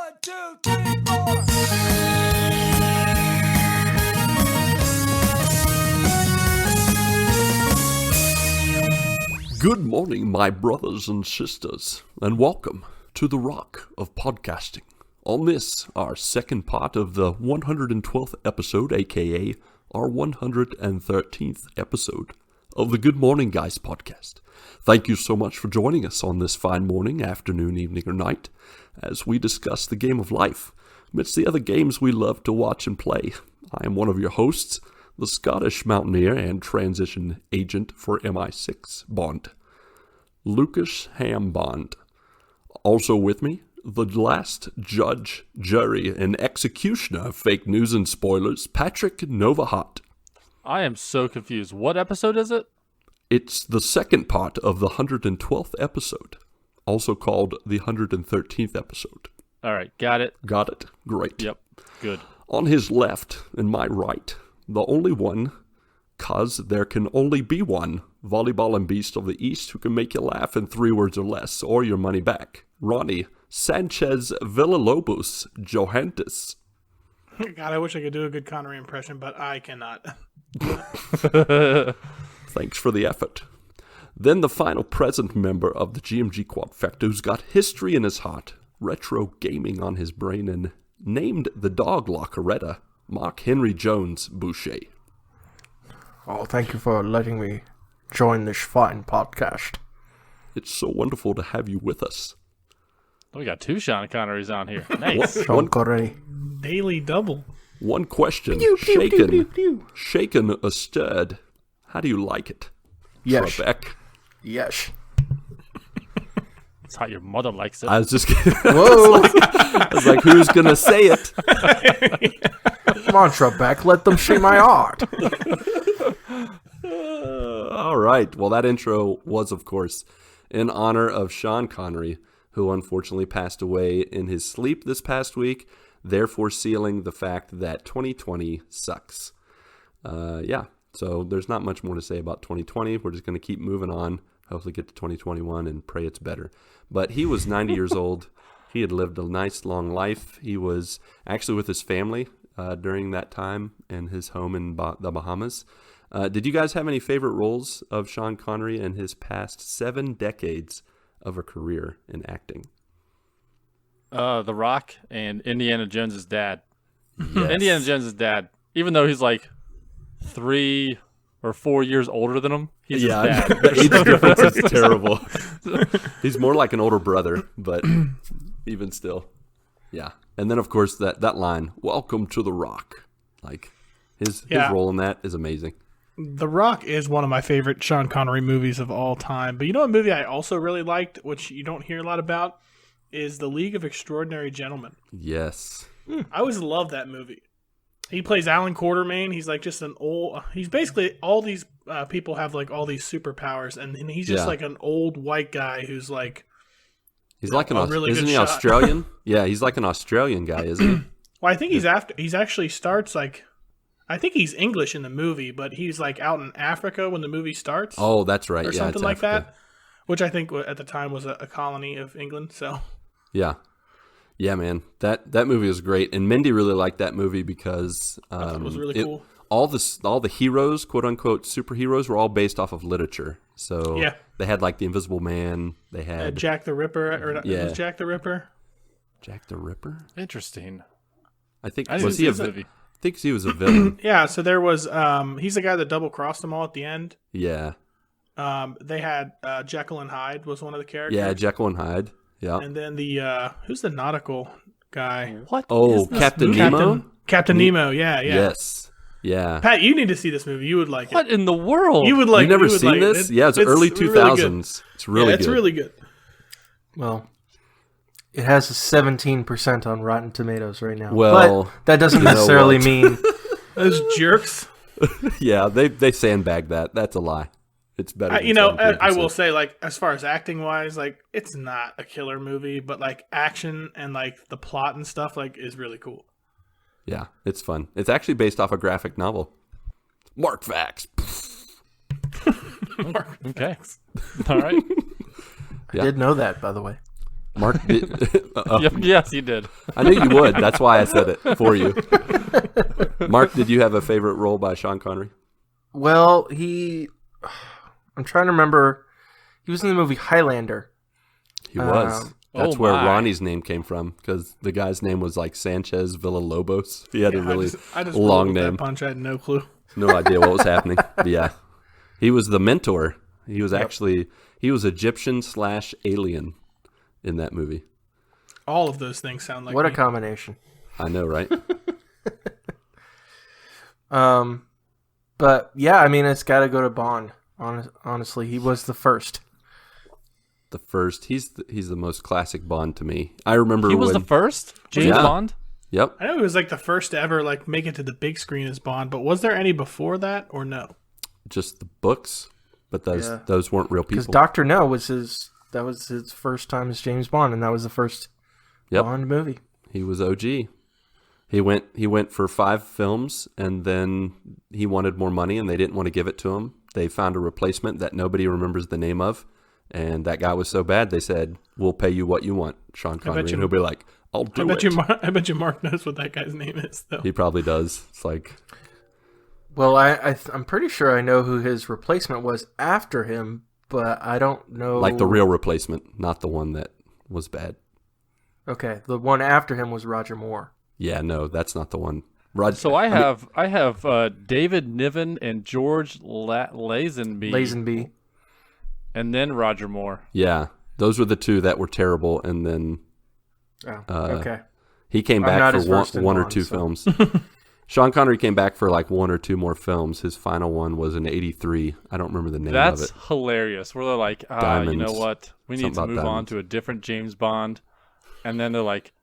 1, 2, 3, 4. Good morning, my brothers and sisters, and welcome to the Rock of Podcasting. On this, our second part of the 112th episode, aka our 113th episode of the Good Morning Guys podcast. Thank you so much for joining us on this fine morning, afternoon, evening, or night as we discuss the game of life amidst the other games we love to watch and play. I am one of your hosts, the Scottish mountaineer and transition agent for MI6 Bond, Lucas Ham Bond. Also with me, the last judge, jury, and executioner of fake news and spoilers, Patrick Novosel. I am so confused. What episode is it? It's the second part of the 112th episode, also called the 113th episode. All right, got it. Got it? Great. Yep, good. On his left and my right, the only one, 'cause there can only be one, volleyball and beast of the East who can make you laugh in 3 words or less, or your money back, Ronnie Sanchez Villalobos Johantges. God, I wish I could do a good Connery impression, but I cannot. Thanks for the effort. Then the final present member of the GMG Quadfecta who's got history in his heart, retro gaming on his brain, and named the dog Locaretta, Marc Henry Jones Boucher. Oh, thank you for letting me join this fine podcast. It's so wonderful to have you with us. We got 2 Sean Connerys on here. Nice. Sean Connery. Daily double. One question, Pew, pew, shaken, pew, pew, pew. shaken or stirred. How do you like it? Yes. Trebek? Yes. That's how your mother likes it. I was just kidding. Whoa! I was like, who's gonna say it? Come on, Trebek, let them see my art. All right. Well, that intro was, of course, in honor of Sean Connery, who unfortunately passed away in his sleep this past week, therefore sealing the fact that 2020 sucks. Yeah. So there's not much more to say about 2020. We're just going to keep moving on, hopefully get to 2021 and pray it's better. But he was 90 years old. He had lived a nice long life. He was actually with his family during that time in his home in the Bahamas. Did you guys have any favorite roles of Sean Connery in his past 7 decades of a career in acting? The Rock and Indiana Jones' dad. Yes. Indiana Jones' dad, even though he's like 3 or 4 years older than him, he's his dad. The age difference is terrible. He's more like an older brother, but even still. Yeah. And then, of course, that line, "Welcome to the Rock." Like, his role in that is amazing. The Rock is one of my favorite Sean Connery movies of all time. But you know what movie I also really liked, which you don't hear a lot about, is The League of Extraordinary Gentlemen. Yes. I always loved that movie. He plays Alan Quartermain. He's like just an old... He's basically... All these people have like all these superpowers, and he's just like an old white guy who's like... He's like really isn't good he shot. Australian? Yeah, he's like an Australian guy, isn't he? Well, I think he's actually starts like... I think he's English in the movie, but he's like out in Africa when the movie starts. Oh, that's right. Or yeah, something it's like Africa. that. Which I think at the time was a colony of England, so... Yeah. Yeah, man. That movie was great. And Mindy really liked that movie because I thought it was really cool. All the heroes, quote unquote superheroes, were all based off of literature. So they had like the Invisible Man, they had Jack the Ripper, it was Jack the Ripper. Jack the Ripper? Interesting. I think I didn't see this movie. I think he was a villain. Yeah, so there was he's the guy that double crossed them all at the end. Yeah. They had Jekyll and Hyde was one of the characters. Yeah, Jekyll and Hyde. Yeah. And then the who's the nautical guy? What? Oh, is this Captain movie? Nemo? Captain Nemo, yeah. Yes. Yeah. Pat, you need to see this movie. You would like What it. in the world? You would like You've never you would seen like this? it. Yeah, it's early 2000s. Really good. It's really good. It's really good. Well, it has a 17% on Rotten Tomatoes right now. Well, but that doesn't you know necessarily what? mean... Those jerks. Yeah, they sandbag that. That's a lie. It's better. Than I 17%. will say, like, as far as acting wise, like, it's not a killer movie, but like action and like the plot and stuff, like, is really cool. Yeah, it's fun. It's actually based off a graphic novel. Mark Facts. Okay. All right. I did know that, by the way. Mark did. Yes, you did. I knew you would. That's why I said it for you. Mark, did you have a favorite role by Sean Connery? Well, I'm trying to remember. He was in the movie Highlander. He was. That's Oh where my. Ronnie's name came from, because the guy's name was like Sanchez Villalobos. He had a really I just long rolled with name. That punch, I had no clue. No idea what was happening. But yeah, he was the mentor. He was he was Egyptian/alien in that movie. All of those things sound like What a me. combination. I know, right? But yeah, I mean, it's got to go to Bond. Honestly, he was the first. The first. He's the most classic Bond to me. I remember He was when, the first James Yeah. Bond. Yep. I know he was like the first to ever like make it to the big screen as Bond, but was there any before that or no? Just the books, but those weren't real Because people. Dr. No was his first time as James Bond, and that was the first Yep. Bond movie. He was OG. He went for 5 films, and then he wanted more money, and they didn't want to give it to him. They found a replacement that nobody remembers the name of, and that guy was so bad they said, "We'll pay you what you want, Sean Connery." And he'll be like, "I'll do it." I bet you Mark knows what that guy's name is though. He probably does. It's like, Well, I'm pretty sure I know who his replacement was after him, but I don't know. like the real replacement, not the one that was bad. Okay, the one after him was Roger Moore. Yeah, no, that's not the one. Roger. So I have David Niven and George Lazenby, Lazenby. and then Roger Moore. Yeah, those were the 2 that were terrible, and then Oh, okay. he came I'm back not for as versed in one or Bond, 2 so. films. Sean Connery came back for like 1 or 2 more films. His final one was in '83. I don't remember the name That's of it. hilarious. Where they're like, you know Diamonds. what? We need Something to about move on diamonds. to a different James Bond. And then they're like,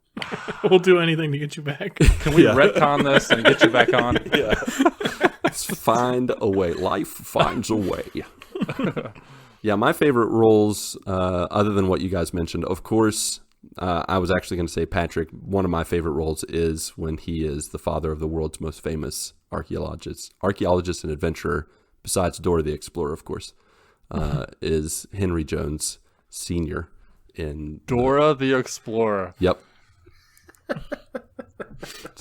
We'll do anything to get you back. can we retcon this and get you back on? Let's find a way. Life finds a way. Yeah, my favorite roles, other than what you guys mentioned, of course, I was actually going to say Patrick. One of my favorite roles is when he is the father of the world's most famous archaeologist and adventurer, besides Dora the Explorer, of course, is Henry Jones Sr. in Dora the Explorer. Yep.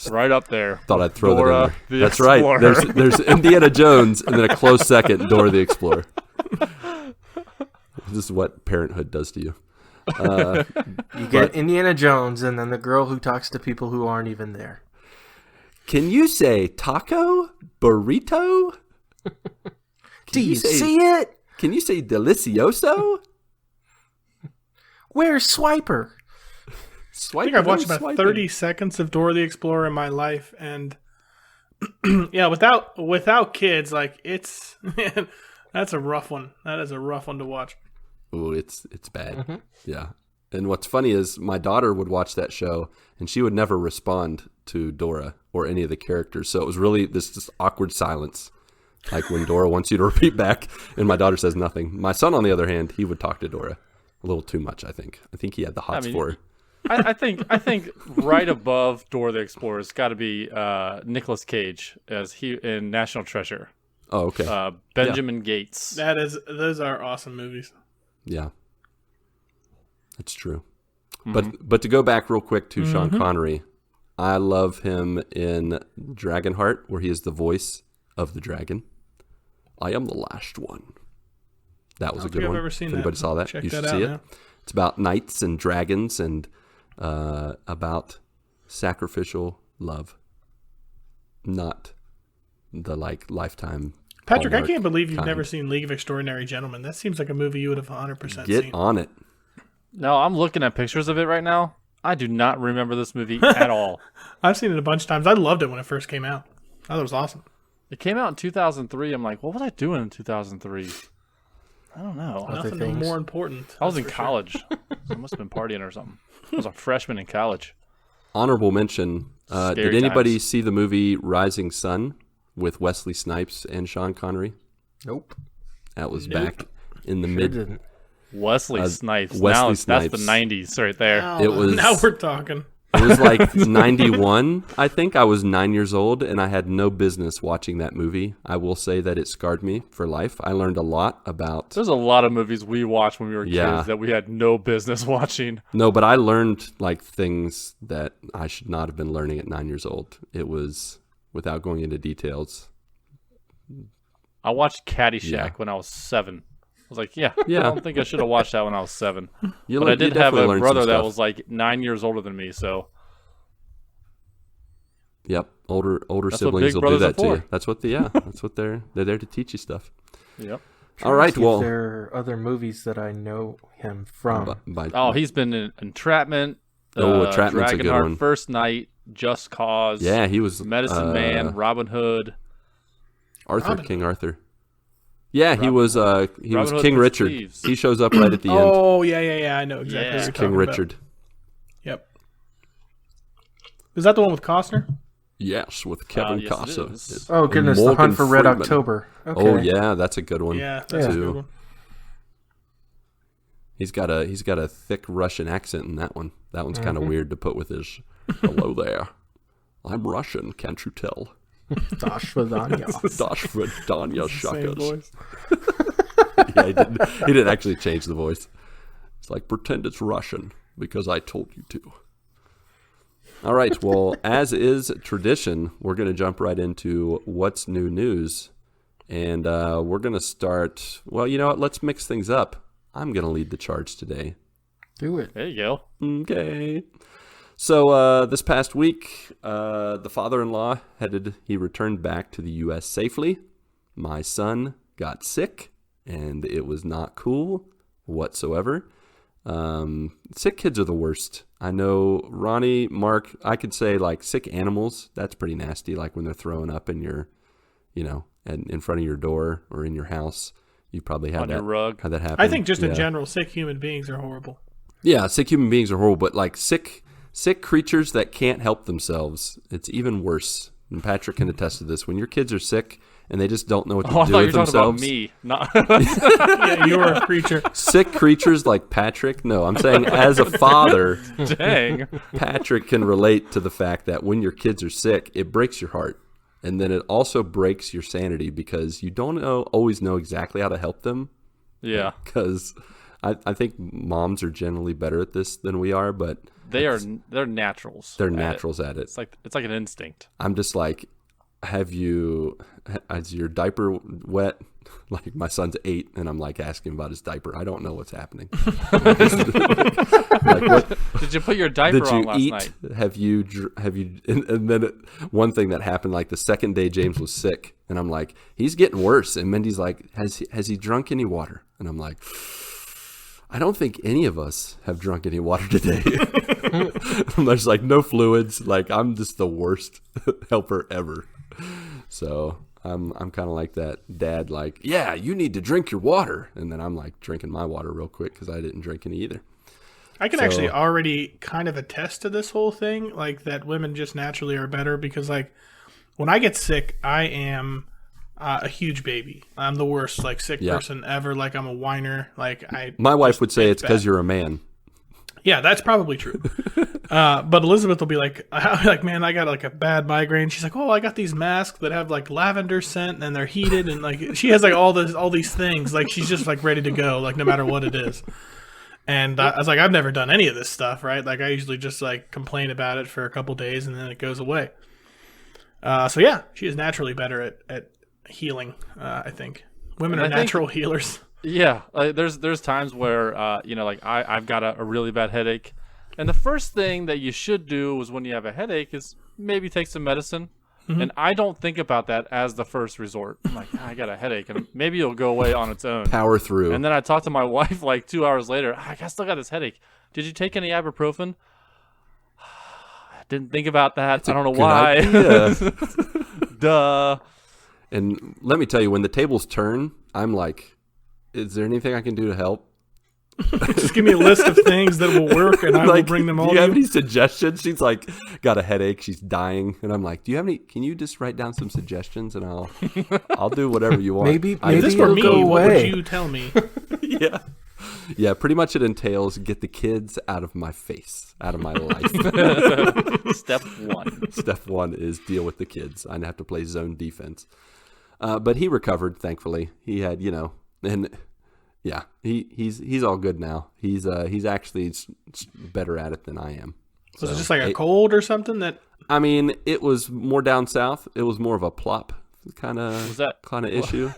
Right up there. Thought I'd throw Dora that in there. the That's Explorer. right. There's Indiana Jones, and then a close second, Dora the Explorer. This is what parenthood does to you. You get Indiana Jones, and then the girl who talks to people who aren't even there. Can you say taco? Burrito? Do you see it? Can you say delicioso? Where's Swiper? I think I've watched about 30 seconds of Dora the Explorer in my life, and yeah, without kids, like it's that's a rough one. That is a rough one to watch. Oh, it's bad. Yeah. And what's funny is my daughter would watch that show, and she would never respond to Dora or any of the characters. So it was really this awkward silence, like when Dora wants you to repeat back, and my daughter says nothing. My son, on the other hand, he would talk to Dora a little too much. I think he had the hots for her. I think right above Dora the Explorer has got to be Nicolas Cage as he in National Treasure. Oh, okay. Benjamin Gates. Those are awesome movies. Yeah, that's true. But to go back real quick to Sean Connery, I love him in Dragonheart, where he is the voice of the dragon. I am the last one. That was a good I've one. ever seen if that. anybody saw that, Check you should that see out it. now. It's about knights and dragons and about sacrificial love, not the lifetime. Patrick, I Hallmark can't believe you've kind. never seen League of Extraordinary Gentlemen. That seems like a movie you would have 100% Get seen. on it. No, I'm looking at pictures of it right now. I do not remember this movie at all. I've seen it a bunch of times. I loved it when it first came out. I thought it was awesome. It came out in 2003. I'm like, what was I doing in 2003? I don't know. Other Nothing things. more important. I was in that's for sure. college. I must have been partying or something. I was a freshman in college. Honorable mention. Scary Did anybody times. see the movie Rising Sun with Wesley Snipes and Sean Connery? Nope. That was back in the Sure mid. didn't. Wesley Snipes. Wesley That's the Snipes. 90s right there. Now- It was- Now we're talking. It was like 91, I think. I was 9 years old, and I had no business watching that movie. I will say that it scarred me for life. I learned a lot about... There's a lot of movies we watched when we were kids that we had no business watching. No, but I learned like things that I should not have been learning at 9 years old. It was, without going into details... I watched Caddyshack when I was 7. I was like, I don't think I should have watched that when I was 7. But I did have a brother that was like 9 years older than me, so. Yep, older siblings will do that to you. That's what they're there to teach you stuff. Yep. All right, well, there are other movies that I know him from. He's been in Entrapment. Entrapment's a good Dragonheart, one. First Night, Just Cause. Yeah, he was Medicine Man, Robin Hood. King Arthur. Yeah, he was King Richard. Thieves. He shows up right at the end. Oh, yeah. I know exactly what you're talking King Richard. About. Yep. Is that the one with Costner? Yes, with Kevin Costner. Oh, goodness, The Hunt for Red October. Okay. Oh, yeah, that's a good one. Yeah, that's a good one. He's got a thick Russian accent in that one. That one's kind of weird to put with his, hello there. I'm Russian, can't you tell? Dashvidanya. Dashvidanya shuckers. Yeah, he didn't actually change the voice. It's like, pretend it's Russian because I told you to. All right, well, as is tradition, we're going to jump right into what's new news. And we're going to start, well, you know what? Let's mix things up. I'm going to lead the charge today. Do it. There you go. Okay. So this past week, the father-in-law he returned back to the U.S. safely. My son got sick, and it was not cool whatsoever. Sick kids are the worst. I know, Ronnie, Mark, I could say like sick animals, that's pretty nasty. Like when they're throwing up in your, in front of your door or in your house. You probably had your rug. Had that happen. I think just in general, sick human beings are horrible. Yeah, sick human beings are horrible, but like sick creatures that can't help themselves, it's even worse. And Patrick can attest to this. When your kids are sick and they just don't know what to do with themselves. Me. Not yeah, you're a creature. Sick creatures like Patrick? No, I'm saying as a father, dang, Patrick can relate to the fact that when your kids are sick, it breaks your heart. And then it also breaks your sanity because you don't always know exactly how to help them. Yeah. Because I think moms are generally better at this than we are, but they're naturals. They're naturals at it. It's like an instinct. I'm just like, is your diaper wet? Like my son's 8, and I'm like asking him about his diaper. I don't know what's happening. Did you put your diaper on last night? Have you? And then one thing that happened, like the second day James was sick, and I'm like, he's getting worse. And Mindy's like, has he drunk any water? And I'm like, I don't think any of us have drunk any water today. There's like no fluids. Like I'm just the worst helper ever. So I'm kind of like that dad, like, yeah, you need to drink your water. And then I'm like drinking my water real quick because I didn't drink any either. I can actually already kind of attest to this whole thing, like that women just naturally are better because like when I get sick, I am a huge baby. I'm the worst like sick person ever. Like I'm a whiner. Like my wife would say it's because you're a man. Yeah, that's probably true. But Elizabeth will be like, man, I got like a bad migraine. She's like, oh, I got these masks that have like lavender scent and they're heated and like she has like all these things. Like she's just like ready to go, like no matter what it is. And I was like, I've never done any of this stuff, right? Like I usually just like complain about it for a couple days and then it goes away. So yeah, she is naturally better at healing. I think women are natural healers. Yeah, there's times where like I've got a really bad headache, and the first thing that you should do is when you have a headache is maybe take some medicine. Mm-hmm. And I don't think about that as the first resort. I'm like, I got a headache, and maybe it'll go away on its own. Power through. And then I talk to my wife like 2 hours later. I still got this headache. Did you take any ibuprofen? I didn't think about that. I don't know why. Duh. And let me tell you, when the tables turn, I'm like, is there anything I can do to help? Just give me a list of things that will work, and I will bring them all. Do you have any suggestions? She's like, got a headache. She's dying, and I'm like, do you have any? Can you just write down some suggestions, and I'll do whatever you want. Maybe if this were me, what would you tell me? Yeah. Yeah, pretty much it entails get the kids out of my face, out of my life. Step one. Step one is deal with the kids. I have to play zone defense. But he recovered, thankfully. He had, and yeah, he's all good now. He's actually better at it than I am. Was it just like a cold or something that? I mean, it was more down south. It was more of a plop kind of issue.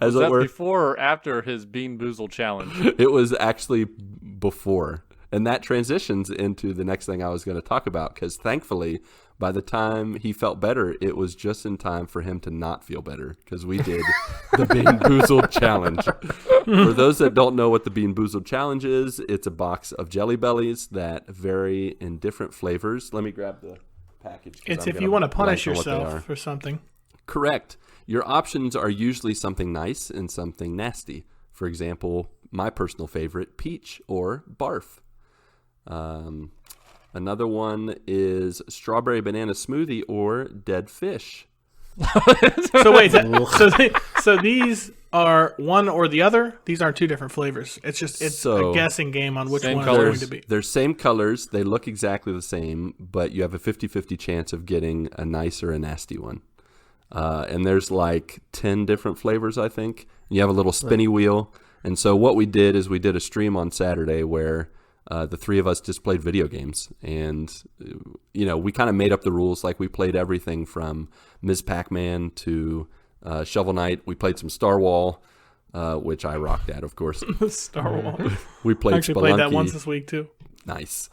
Was that before or after his Bean Boozled challenge? It was actually before. And that transitions into the next thing I was going to talk about, because thankfully, by the time he felt better, it was just in time for him to not feel better, because we did the Bean Boozled challenge. For those that don't know what the Bean Boozled challenge is, it's a box of Jelly Bellies that vary in different flavors. Let me grab the package. It's if you want to punish yourself for something. Correct. Your options are usually something nice and something nasty. For example, my personal favorite, peach or barf. Another one is strawberry banana smoothie or dead fish. So wait, so these are one or the other? These aren't two different flavors. It's a guessing game on which one it's going to be. They're same colors. They look exactly the same, but you have a 50-50 chance of getting a nice or a nasty one. And there's like 10 different flavors, I think. You have a little spinny wheel. And so what we did is we did a stream on Saturday where the three of us just played video games. And, we kind of made up the rules. Like we played everything from Ms. Pac-Man to Shovel Knight. We played some Star Wall, which I rocked at, of course. Star Wall. We played I actually Spelunky. Played that once this week, too. Nice.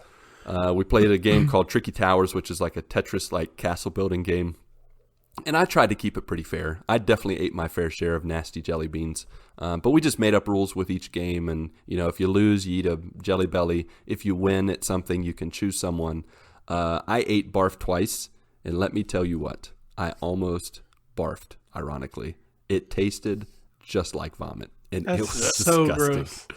We played a game called Tricky Towers, which is like a Tetris-like castle building game. And I tried to keep it pretty fair. I definitely ate my fair share of nasty jelly beans. But we just made up rules with each game. And, if you lose, you eat a Jelly Belly. If you win at something, you can choose someone. I ate barf twice. And let me tell you what. I almost barfed, ironically. It tasted just like vomit. And it was so disgusting. Gross.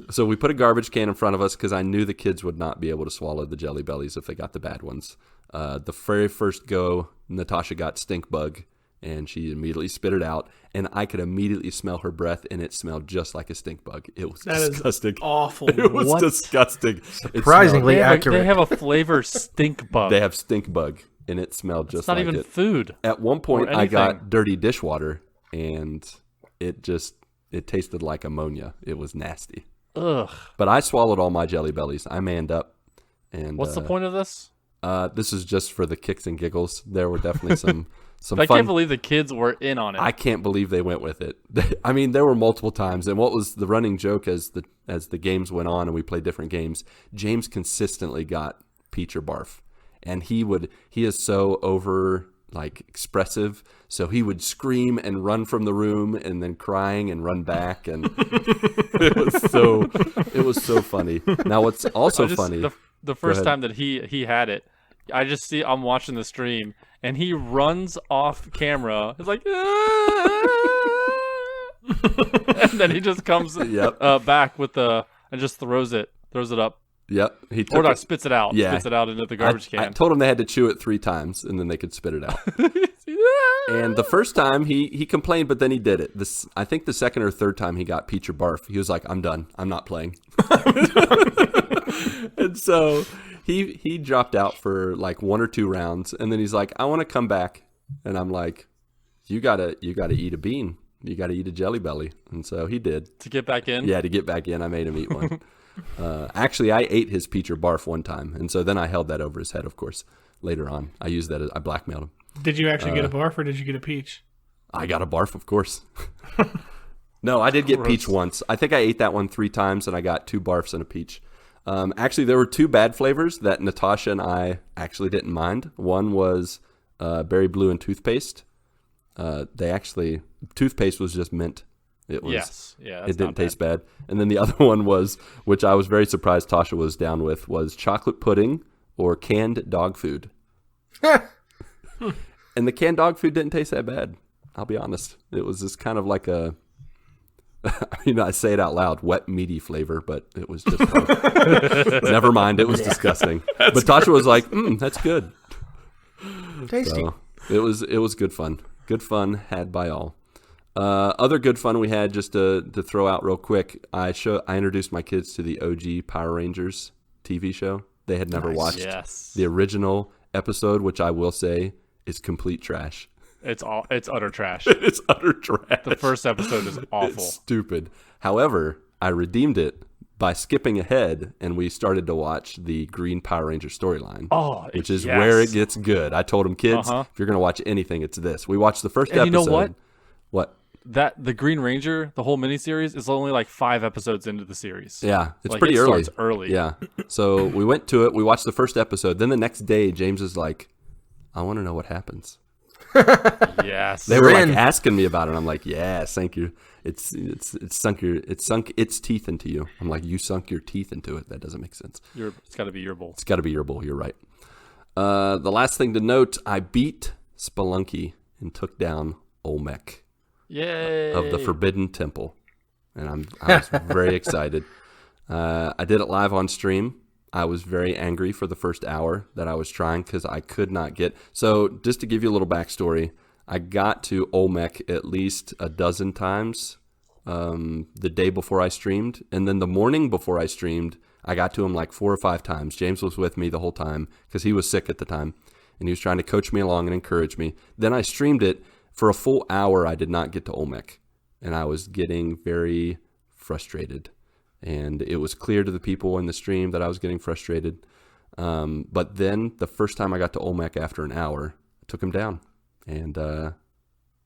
So we put a garbage can in front of us because I knew the kids would not be able to swallow the Jelly Bellies if they got the bad ones. The very first go, Natasha got stink bug, and she immediately spit it out, and I could immediately smell her breath, and it smelled just like a stink bug. It was disgusting. Is awful. It was disgusting. Surprisingly accurate. They have a flavor stink bug. They have stink bug, and it smelled just like it. It's not even food. At one point, I got dirty dishwater, and it tasted like ammonia. It was nasty. Ugh. But I swallowed all my Jelly Bellies. I manned up. And what's the point of this? This is just for the kicks and giggles. There were definitely some I fun. can't believe the kids were in on it. I can't believe they went with it. I mean, there were multiple times, and what was the running joke as the games went on and we played different games, James consistently got peach or barf, and he is so over expressive, so he would scream and run from the room and then crying and run back, and it was so funny. Now what's also funny, the first time that he had it, I'm watching the stream and he runs off camera. It's like and then he just comes back with and just throws it up. Yep. He spits it out. Yeah. Spits it out into the garbage can. I told him they had to chew it 3 times and then they could spit it out. And the first time he complained, but then he did it. I think the second or third time he got peach or barf, he was like, I'm done. I'm not playing. And so he dropped out for 1 or 2 rounds, and then he's like, I want to come back. And I'm like, you gotta eat a bean. You gotta eat a Jelly Belly. And so he did. To get back in? Yeah, to get back in, I made him eat one. Actually, I ate his peach or barf one time, and so then I held that over his head, of course, later on. I used that I blackmailed him. Did you actually get a barf, or did you get a peach? I got a barf, of course. No, I did get peach once. I think I ate that one 3 times, and I got 2 barfs and a peach. Actually, there were 2 bad flavors that Natasha and I actually didn't mind. One was berry blue and toothpaste. Toothpaste was just mint. It was, it didn't taste bad. And then the other one was, which I was very surprised Tasha was down with, was chocolate pudding or canned dog food. And the canned dog food didn't taste that bad. I'll be honest. It was just kind of like a, I say it out loud, wet, meaty flavor, but it was just, never mind. It was disgusting. But Tasha was like, that's good. Tasty. So it was good fun. Good fun had by all. Other good fun we had, just to throw out real quick, I introduced my kids to the OG Power Rangers TV show. They had never watched the original episode, which I will say is complete trash. It's utter trash. It's utter trash. The first episode is awful. It's stupid. However, I redeemed it by skipping ahead, and we started to watch the Green Power Ranger storyline, which is where it gets good. I told them, kids, if you're going to watch anything, it's this. We watched the first episode. You know what? What? That the Green Ranger, the whole miniseries, is only like 5 episodes into the series. Yeah, it's pretty early. Starts early. Yeah. So we went to it. We watched the first episode. Then the next day, James is like, I want to know what happens. Yes. They were like asking me about it. I'm like, yes, thank you. It's sunk its teeth into you. I'm like, you sunk your teeth into it. That doesn't make sense. It's got to be your bowl. It's got to be your bowl. You're right. The last thing to note, I beat Spelunky and took down Olmec. Yay! Of the Forbidden Temple, and I was very excited. I did it live on stream. I was very angry for the first hour that I was trying because I could not get. So just to give you a little backstory, I got to Olmec at least a dozen times the day before I streamed, and then the morning before I streamed, I got to him like 4 or 5 times. James was with me the whole time because he was sick at the time, and he was trying to coach me along and encourage me. Then I streamed it. For a full hour, I did not get to Olmec, and I was getting very frustrated. And it was clear to the people in the stream that I was getting frustrated. But then the first time I got to Olmec after an hour, I took him down, and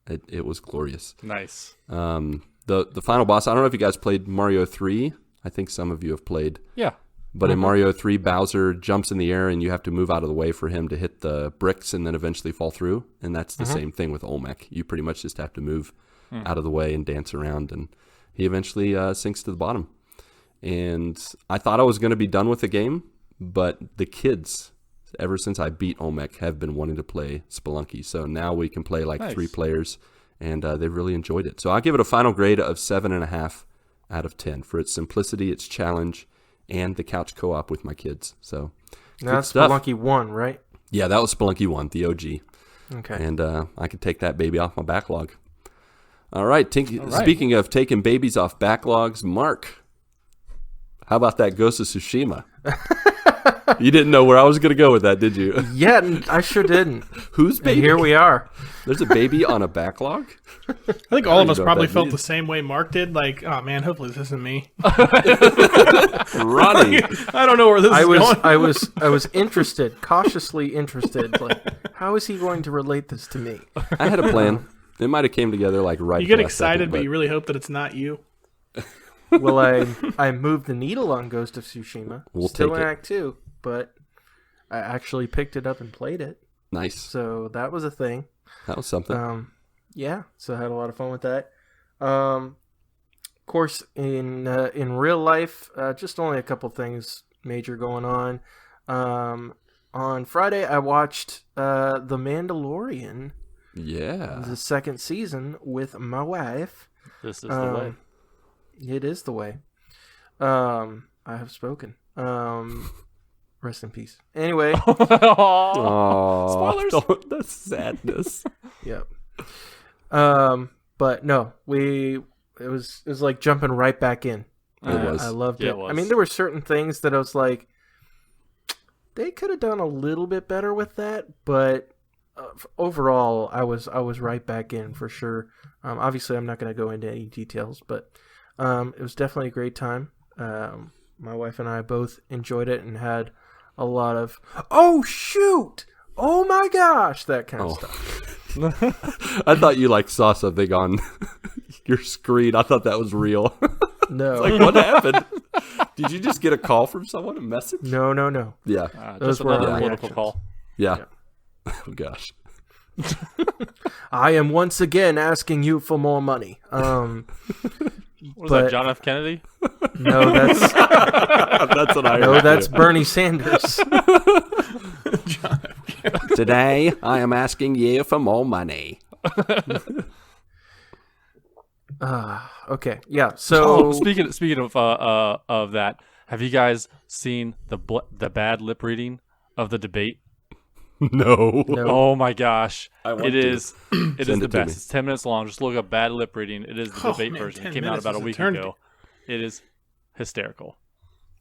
it was glorious. Nice. The final boss, I don't know if you guys played Mario 3. I think some of you have played. Yeah. But in Mario 3, Bowser jumps in the air, and you have to move out of the way for him to hit the bricks and then eventually fall through. And that's the same thing with Olmec. You pretty much just have to move out of the way and dance around, and he eventually sinks to the bottom. And I thought I was going to be done with the game, but the kids, ever since I beat Olmec, have been wanting to play Spelunky. So now we can play like 3 players, and they've really enjoyed it. So I'll give it a final grade of 7.5 out of 10 for its simplicity, its challenge, and the couch co-op with my kids. So that's Spelunky 1, right? Yeah, that was Spelunky 1, the OG. Okay. And I could take that baby off my backlog. All right. Speaking of taking babies off backlogs, Mark, how about that Ghost of Tsushima? You didn't know where I was going to go with that, did you? Yeah, I sure didn't. Whose baby? And here we are. There's a baby on a backlog? I think all of us probably felt the same way Mark did. Like, oh man, hopefully this isn't me. Ronnie. I don't know where this is going. I was interested, cautiously interested. Like, how is he going to relate this to me? I had a plan. It might have came together like right. You get excited, but you really hope that it's not you. Well, I moved the needle on Ghost of Tsushima. We'll Still take in it. Act 2, but I actually picked it up and played it. Nice. So that was a thing. That was something. Yeah, so I had a lot of fun with that. Of course, in real life, just only a couple things major going on. On Friday, I watched The Mandalorian. Yeah. The second season with my wife. This is the way. It is the way. I have spoken. Rest in peace. Anyway. Spoilers. That's sadness. Yep. But no, it was like jumping right back in. I loved it. I mean, there were certain things that I was like, they could have done a little bit better with that, but overall, I was right back in for sure. Obviously, I'm not going to go into any details, but it was definitely a great time. My wife and I both enjoyed it and had a lot of, oh shoot, oh my gosh, that kind of stuff. I thought you saw something on your screen. I thought that was real. No. It's like, what happened? Did you just get a call from someone, a message? No. Yeah. Those Just were another our political reactions. call. Yeah. Oh, gosh. I am once again asking you for more money. Was that John F. Kennedy? No, that's That's what I heard. no, that's Bernie Sanders. Today, I am asking you for more money. Okay, yeah. So speaking of that, have you guys seen the bad lip reading of the debate? No. Oh my gosh. It is the best. Me. It's 10 minutes long. Just look up Bad Lip Reading. It is the debate version. It came out about a week ago. It is hysterical.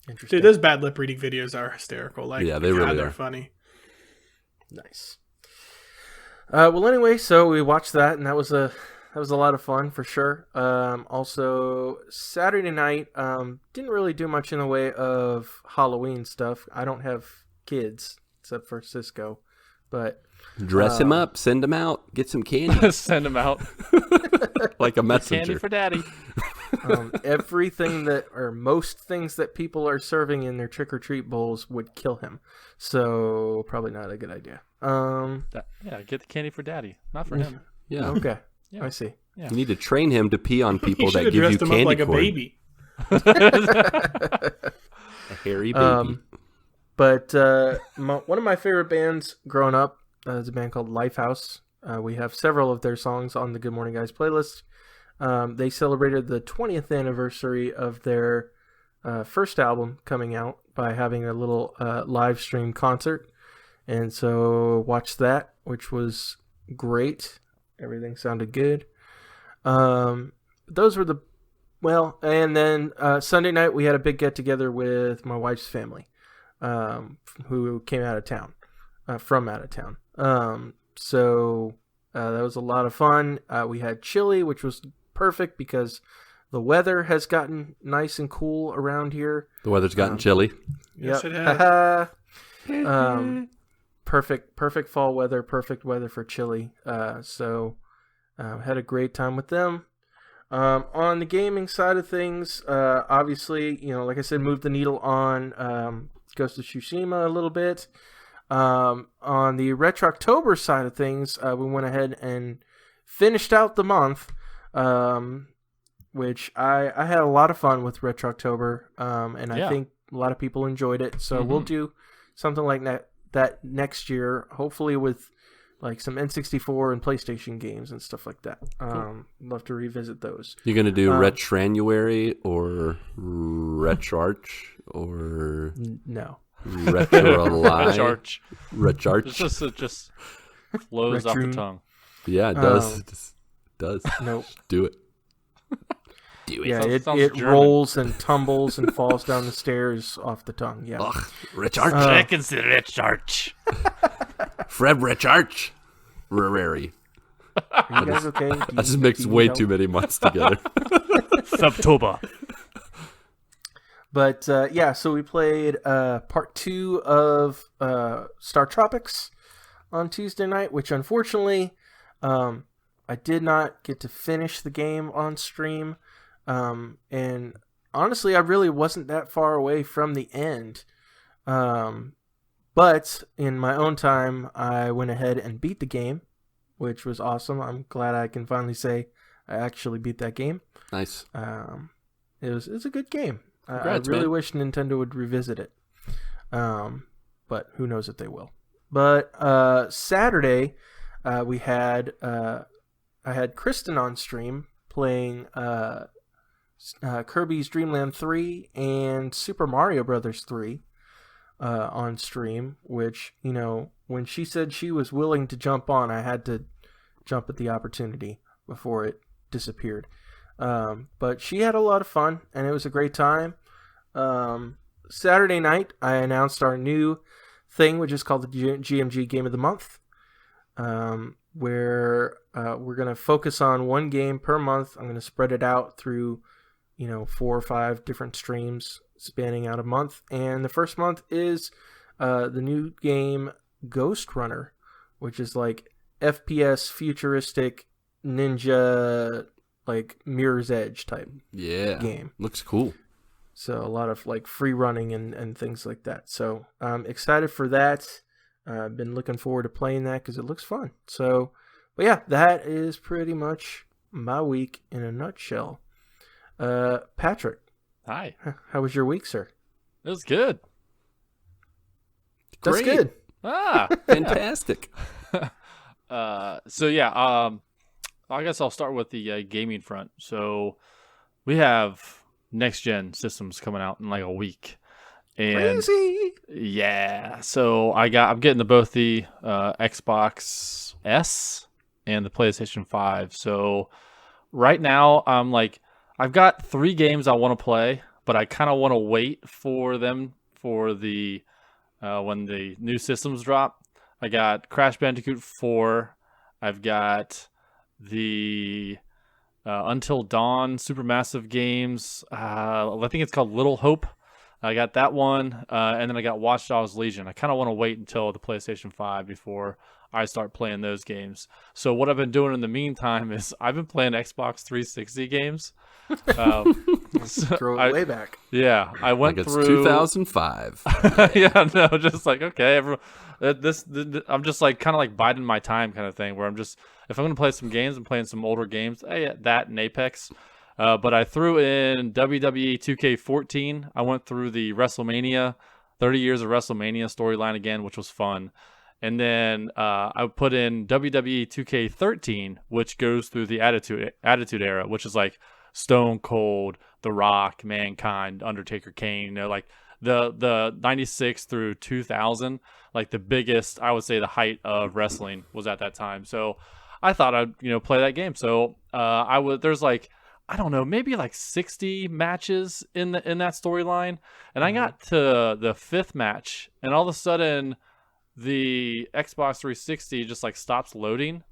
Interesting. Dude, those Bad Lip Reading videos are hysterical. Like, yeah, they really they're are funny. Nice. Well, anyway, so we watched that, and that was a lot of fun for sure. Also, Saturday night, didn't really do much in the way of Halloween stuff. I don't have kids except for Cisco, but dress him up, send him out, get some candy, send him out like a messenger. Candy for daddy. Everything that, or most things that people are serving in their trick or treat bowls would kill him. So probably not a good idea. Get the candy for daddy, not for him. Yeah. Okay. Yeah. I see. Yeah. You need to train him to pee on people that give you him candy up like corn. a baby. A hairy baby. But one of my favorite bands growing up is a band called Lifehouse. We have several of their songs on the Good Morning Guys playlist. They celebrated the 20th anniversary of their first album coming out by having a little live stream concert. And so watched that, which was great. Everything sounded good. Those were and then Sunday night we had a big get together with my wife's family, who came out of town, from out of town. So that was a lot of fun. We had chili, which was perfect because the weather has gotten nice and cool around here. The weather's gotten chilly. Yes, it has. Perfect fall weather, perfect weather for chili. So had a great time with them. On the gaming side of things, obviously, like I said, moved the needle on Ghost of Tsushima a little bit. On the Retrooctober side of things, we went ahead and finished out the month, which I had a lot of fun with Retrooctober, and I think a lot of people enjoyed it. So we'll do something like that next year, hopefully with like some N64 and PlayStation games and stuff like that. Cool. Love to revisit those. You're going to do Retranuary or Retrarch or... No. Retrarch. Retrarch. It just flows off the tongue. Yeah, it does. It does. Nope. Do it. Do it. Yeah, it rolls and tumbles and falls down the stairs off the tongue. Yeah. Ugh, Retrarch. Seconds to Retrarch. Fred Retrarch. Rarary. Are you guys okay? I just mixed way too many months together. Subtoba. But so we played part 2 of Star Tropics on Tuesday night, which unfortunately I did not get to finish the game on stream. And honestly, I really wasn't that far away from the end. But in my own time, I went ahead and beat the game, which was awesome. I'm glad I can finally say I actually beat that game. Nice. It was a good game. Congrats, I really man. wish Nintendo would revisit it. But who knows if they will. But Saturday, I had Kristen on stream playing Kirby's Dream Land 3 and Super Mario Brothers 3 on stream, which, when she said she was willing to jump on, I had to jump at the opportunity before it disappeared. But she had a lot of fun, and it was a great time. Saturday night, I announced our new thing, which is called the GMG Game of the Month, where we're going to focus on one game per month. I'm going to spread it out through, 4 or 5 different streams spanning out a month. And the first month is the new game Ghost Runner, which is like FPS futuristic ninja, like Mirror's Edge type game. Looks cool. So a lot of like free running and things like that. So I'm excited for that. I've been looking forward to playing that because it looks fun. So, but yeah, that is pretty much my week in a nutshell. Patrick. Hi. How was your week, sir? It was good. That's Great. good. Fantastic. I guess I'll start with the gaming front. So we have next gen systems coming out in like a week, And crazy. Yeah, so I'm getting to both the Xbox S and the PlayStation 5. So right now I'm like, I've got 3 games I want to play, but I kind of want to wait for them for the when the new systems drop. I got Crash Bandicoot 4. I've got the Until Dawn Supermassive games. I think it's called Little Hope. I got that one, and then I got Watch Dogs Legion. I kind of want to wait until the PlayStation 5 before I start playing those games. So what I've been doing in the meantime is I've been playing Xbox 360 games. Throw it way back. Yeah, I went like it's through 2005. yeah, no, just like okay, I'm just like kind of like biding my time kind of thing. Where I'm just if I'm gonna play some games, I'm playing some older games. That and Apex. But I threw in WWE 2K14. I went through the WrestleMania, 30 years of WrestleMania storyline again, which was fun. And then I put in WWE 2K13, which goes through the Attitude Era, which is like Stone Cold, The Rock, Mankind, Undertaker, Kane. You know, like the 96 through 2000, like the biggest, I would say, the height of wrestling was at that time. So I thought I'd play that game. So there's like, I don't know, maybe like 60 matches in that storyline, and I got to the 5th match, and all of a sudden, the Xbox 360 just like stops loading,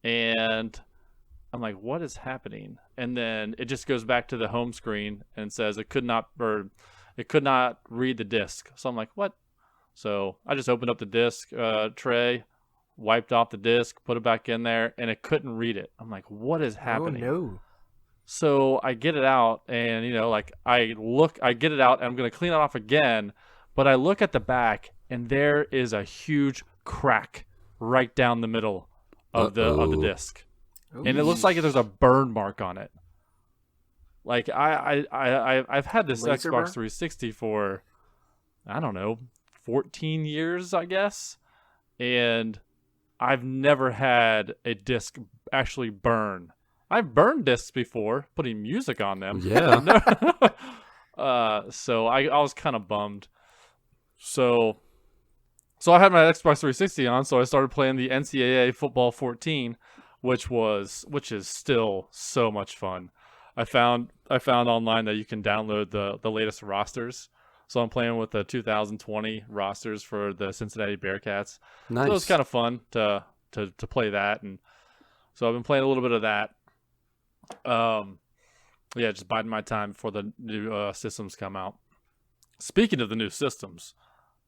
and I'm like, what is happening? And then it just goes back to the home screen and says it could not read the disc. So I'm like, what? So I just opened up the disc tray, wiped off the disc, put it back in there, and it couldn't read it. I'm like, what is happening? Oh no. So I get it out, and I get it out, and I'm gonna clean it off again, but I look at the back, and there is a huge crack right down the middle of the disc, and it looks like there's a burn mark on it. Like I've had this Laser Xbox burn? 360 for, I don't know, 14 years, I guess, and I've never had a disc actually burn. I've burned discs before, putting music on them. Yeah. So I was kind of bummed. So I had my Xbox 360 on, so I started playing the NCAA Football 14, which is still so much fun. I found online that you can download the latest rosters. So I'm playing with the 2020 rosters for the Cincinnati Bearcats. Nice. So it was kind of fun to play that, and so I've been playing a little bit of that. Just biding my time before the new systems come out. Speaking of the new systems,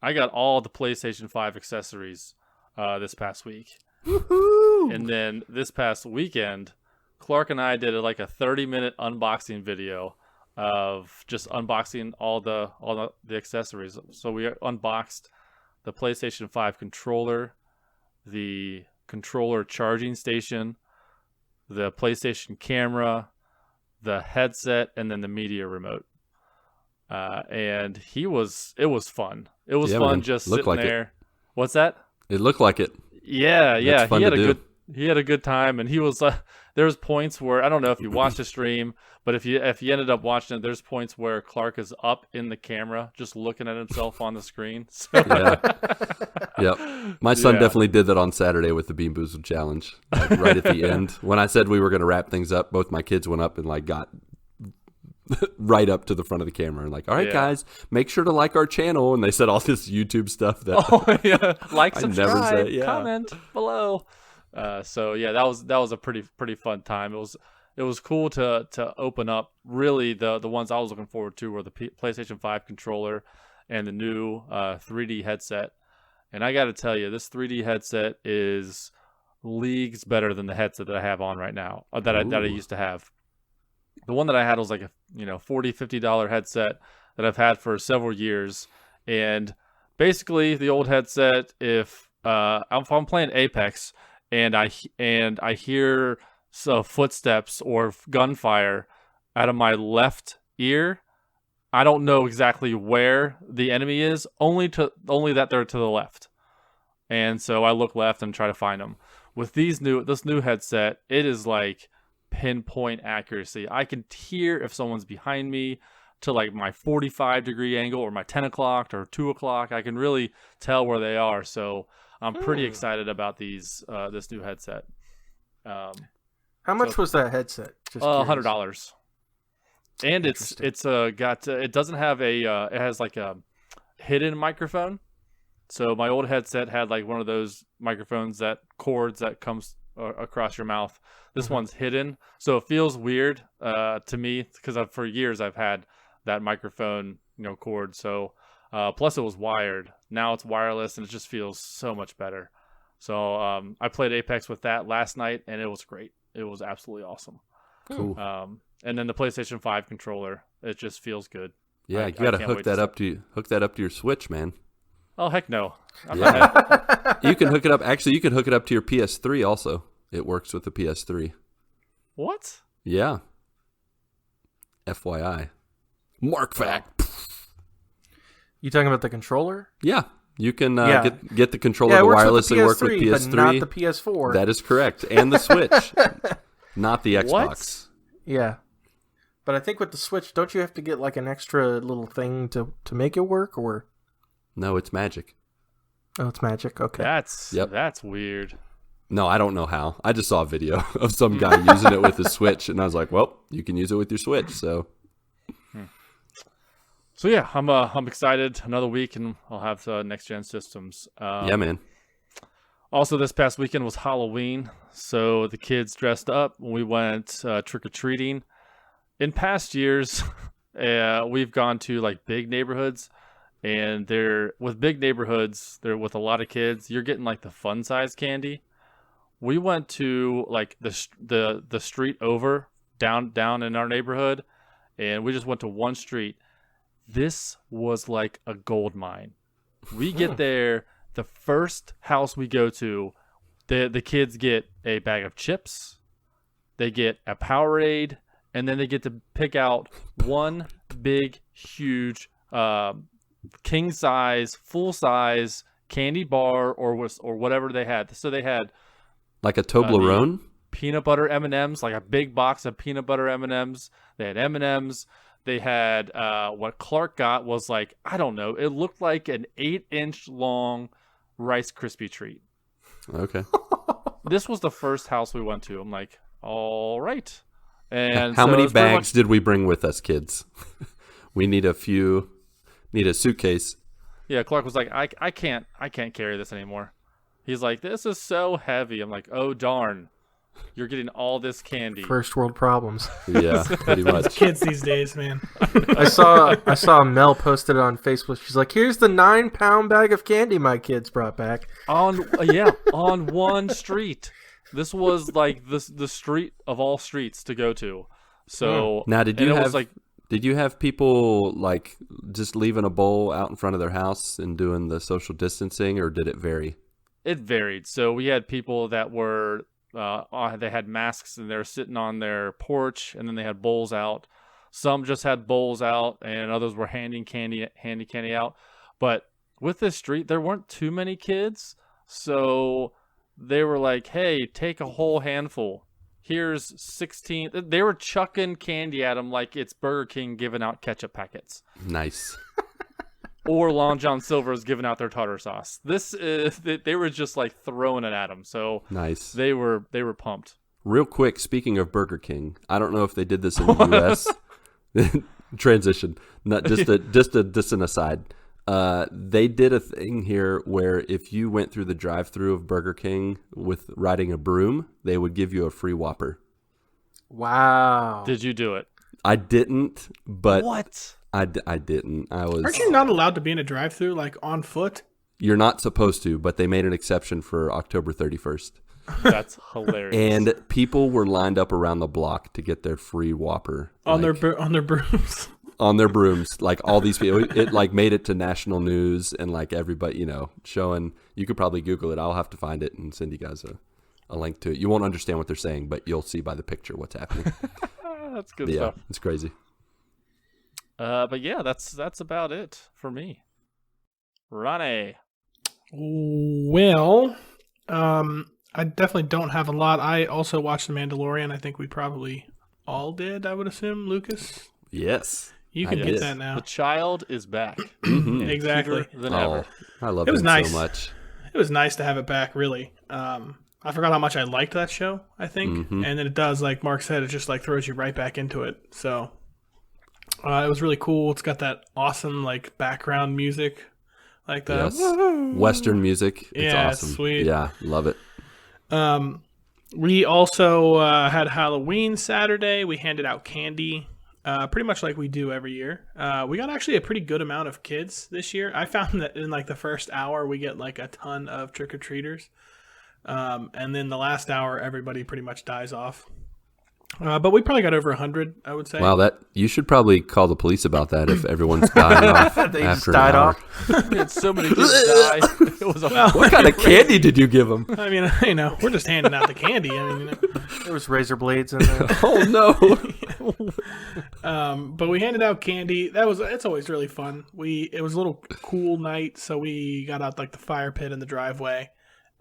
I got all the PlayStation 5 accessories this past week. Woohoo! And then this past weekend, Clark and I did like a 30-minute unboxing video of just unboxing all the accessories. So we unboxed the PlayStation 5 controller, the controller charging station, the PlayStation camera, the headset, and then the media remote. And it was fun. It was fun just sitting there. What's that? It looked like it. Yeah. That's fun to do. He had a good time, and he was. There was points where I don't know if you watched the stream, but if you ended up watching it, there's points where Clark is up in the camera, just looking at himself on the screen. So. Yeah. Yep. My son definitely did that on Saturday with the Bean Boozled challenge. Like right at the end, when I said we were going to wrap things up, both my kids went up and like got right up to the front of the camera and like, all right, guys, make sure to like our channel. And they said all this YouTube stuff that like, I subscribe, never said, comment below. That was a pretty fun time. It was cool to open up. Really, the ones I was looking forward to were the PlayStation 5 controller and the new 3D headset. And I got to tell you, this 3D headset is leagues better than the headset that I have on right now, that I used to have. The one that I had was like a $40-$50 headset that I've had for several years. And basically, the old headset, if I'm playing Apex and I hear footsteps or gunfire out of my left ear, I don't know exactly where the enemy is, only that they're to the left. And so I look left and try to find them. With this new headset, it is like pinpoint accuracy. I can hear if someone's behind me to like my 45-degree angle or my 10 o'clock or 2 o'clock. I can really tell where they are. So I'm pretty excited about this new headset. How much was that headset? Just $100. And it doesn't have it has like a hidden microphone. So my old headset had like one of those microphones cords that comes across your mouth. This one's hidden, so it feels weird to me because for years I've had that microphone cord. So plus it was wired. Now it's wireless and it just feels so much better. So I played Apex with that last night and it was great. It was absolutely awesome. Cool. And then the PlayStation 5 controller, it just feels good. Yeah, you got to hook that up to your Switch, man. Oh heck no! You can hook it up. Actually, you can hook it up to your PS3 also. It works with the PS3. What? Yeah. FYI. Mark fact. You talking about the controller? Yeah. You can get the controller to wirelessly work with PS3. But not the PS4. That is correct. And the Switch. Not the Xbox. What? Yeah. But I think with the Switch, don't you have to get like an extra little thing to make it work, or? No, it's magic. Oh, it's magic. Okay. That's weird. No, I don't know how. I just saw a video of some guy using it with his Switch, and I was like, well, you can use it with your Switch, so. So yeah, I'm excited. Another week, and I'll have next-gen systems. Yeah, man. Also, this past weekend was Halloween, so the kids dressed up. We went trick-or-treating. In past years, we've gone to like big neighborhoods, and with big neighborhoods, they're with a lot of kids. You're getting like the fun size candy. We went to like the street over down in our neighborhood, and we just went to one street. This was like a gold mine. We get there, the first house we go to, the kids get a bag of chips, they get a Powerade, and then they get to pick out one big, huge, king size, full size candy bar or whatever they had. So they had like a Toblerone, peanut butter M&Ms, like a big box of peanut butter M&Ms. They had M&Ms. They had what Clark got was like, I don't know, it looked like an 8-inch long Rice Krispie treat. Okay. This was the first house we went to. I'm like, all right. And how many bags did we bring with us, kids? We need a suitcase. Yeah, Clark was like, I can't carry this anymore. He's like, this is so heavy. I'm like, oh darn, you're getting all this candy. First world problems. Yeah, pretty much. Kids these days, man. I saw Mel posted it on Facebook. She's like, here's the 9-pound bag of candy my kids brought back. On one street. This was like the street of all streets to go to. So now, did you have people like just leaving a bowl out in front of their house and doing the social distancing, or did it vary? It varied. So we had people that were they had masks and they were sitting on their porch, and then they had bowls out. Some just had bowls out, and others were handing candy out. But with this street, there weren't too many kids, so they were like, "Hey, take a whole handful. Here's 16." They were chucking candy at them like it's Burger King giving out ketchup packets. Nice. Or Long John Silver's giving out their tartar sauce. They were just like throwing it at them. So nice. They were pumped. Real quick, speaking of Burger King, I don't know if they did this in the U.S. Transition. Not just an aside. They did a thing here where if you went through the drive-thru of Burger King with riding a broom, they would give you a free Whopper. Wow. Did you do it? I didn't, but what? I didn't. Aren't you not allowed to be in a drive-thru like on foot? You're not supposed to, but they made an exception for October 31st. That's hilarious. And people were lined up around the block to get their free Whopper on their brooms. On their brooms, like all these people. It like made it to national news, and like everybody, showing. You could probably Google it. I'll have to find it and send you guys a link to it. You won't understand what they're saying, but you'll see by the picture what's happening. That's good stuff. Yeah, it's crazy. But yeah, that's about it for me. Ronnie. Well, I definitely don't have a lot. I also watched The Mandalorian. I think we probably all did, I would assume, Lucas. Yes. You can get that now. The child is back. Exactly. Cuter than ever. I love it nice. so much. It was nice to have it back, really. I forgot how much I liked that show, I think. And then it does, like Mark said, it just like throws you right back into it. So it was really cool. It's got that awesome like background music. Like the Western music. It's awesome. Sweet. Yeah, love it. We also had Halloween Saturday. We handed out candy, pretty much like we do every year. We got actually a pretty good amount of kids this year. I found that in like the first hour, we get like a ton of trick-or-treaters. And then the last hour, everybody pretty much dies off. But we probably got over 100, I would say. Wow, you should probably call the police about that if everyone's dying off. They just died off. We had so many kids die. It was what kind of candy did you give them? I mean, we're just handing out the candy. I mean, there was razor blades in there. Oh no! But we handed out candy. It's always really fun. It was a little cool night, so we got out like the fire pit in the driveway.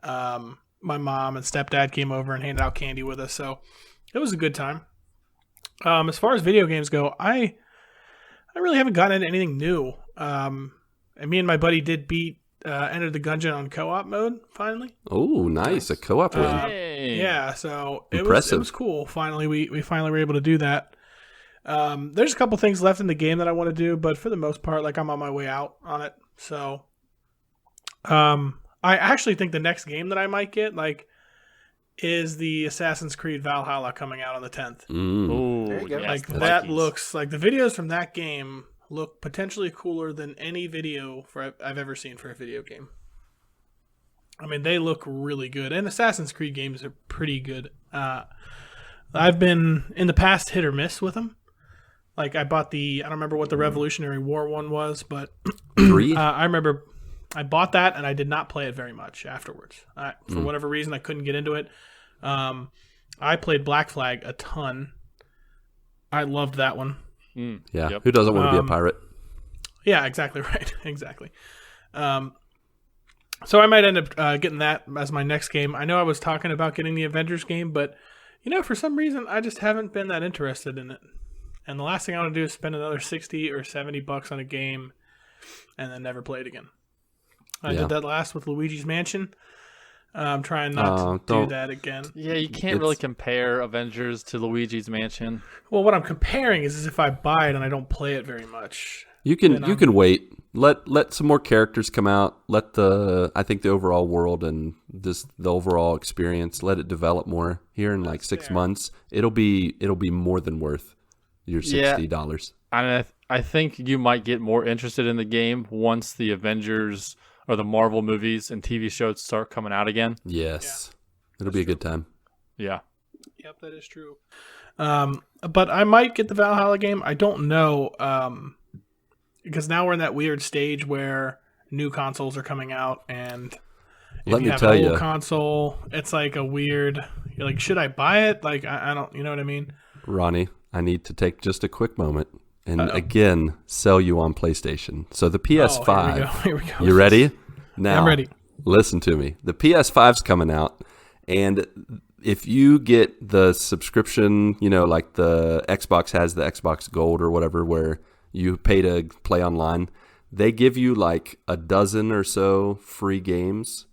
My mom and stepdad came over and handed out candy with us, so it was a good time. As far as video games go, I really haven't gotten into anything new. And me and my buddy did beat Enter the Gungeon on co-op mode finally. Oh, nice. A co-op win. Yeah, so it was cool. Finally, we finally were able to do that. There's a couple things left in the game that I want to do, but for the most part, like I'm on my way out on it. So I actually think the next game that I might get is the Assassin's Creed Valhalla coming out on the 10th. Oh, that looks like the videos from that game look potentially cooler than any video I've ever seen for a video game. I mean, they look really good, and Assassin's Creed games are pretty good. I've been in the past hit or miss with them. Like I bought I don't remember what the Revolutionary War one was, but 3? I remember I bought that and I did not play it very much afterwards. For whatever reason, I couldn't get into it. I played Black Flag a ton. I loved that one. Yeah. Yep. Who doesn't want to be a pirate? Yeah, exactly right. Exactly. So I might end up getting that as my next game. I know I was talking about getting the Avengers game, but for some reason I just haven't been that interested in it. And the last thing I want to do is spend another $60 or $70 on a game and then never play it again. I did that last with Luigi's Mansion. I'm trying not to do that again. Yeah, you can't really compare Avengers to Luigi's Mansion. Well, what I'm comparing is if I buy it and I don't play it very much. You can wait. Let some more characters come out. Let the overall world and the overall experience, let it develop more. Here in 6 months, it'll be more than worth your $60. I think you might get more interested in the game once the Avengers or the Marvel movies and TV shows start coming out again. Yes. It'll be a good time. Yeah. Yep, that is true. But I might get the Valhalla game. I don't know. Because now we're in that weird stage where new consoles are coming out, and if you have an old console, it's like a weird. You're like, should I buy it? Like, I don't. You know what I mean? Ronnie, I need to take just a quick moment and again sell you on PlayStation. So the PS5. Here we go. You ready? Now, I'm ready. Listen to me. The PS5's coming out, and if you get the subscription, like the Xbox has the Xbox Gold or whatever, where you pay to play online, they give you a dozen or so free games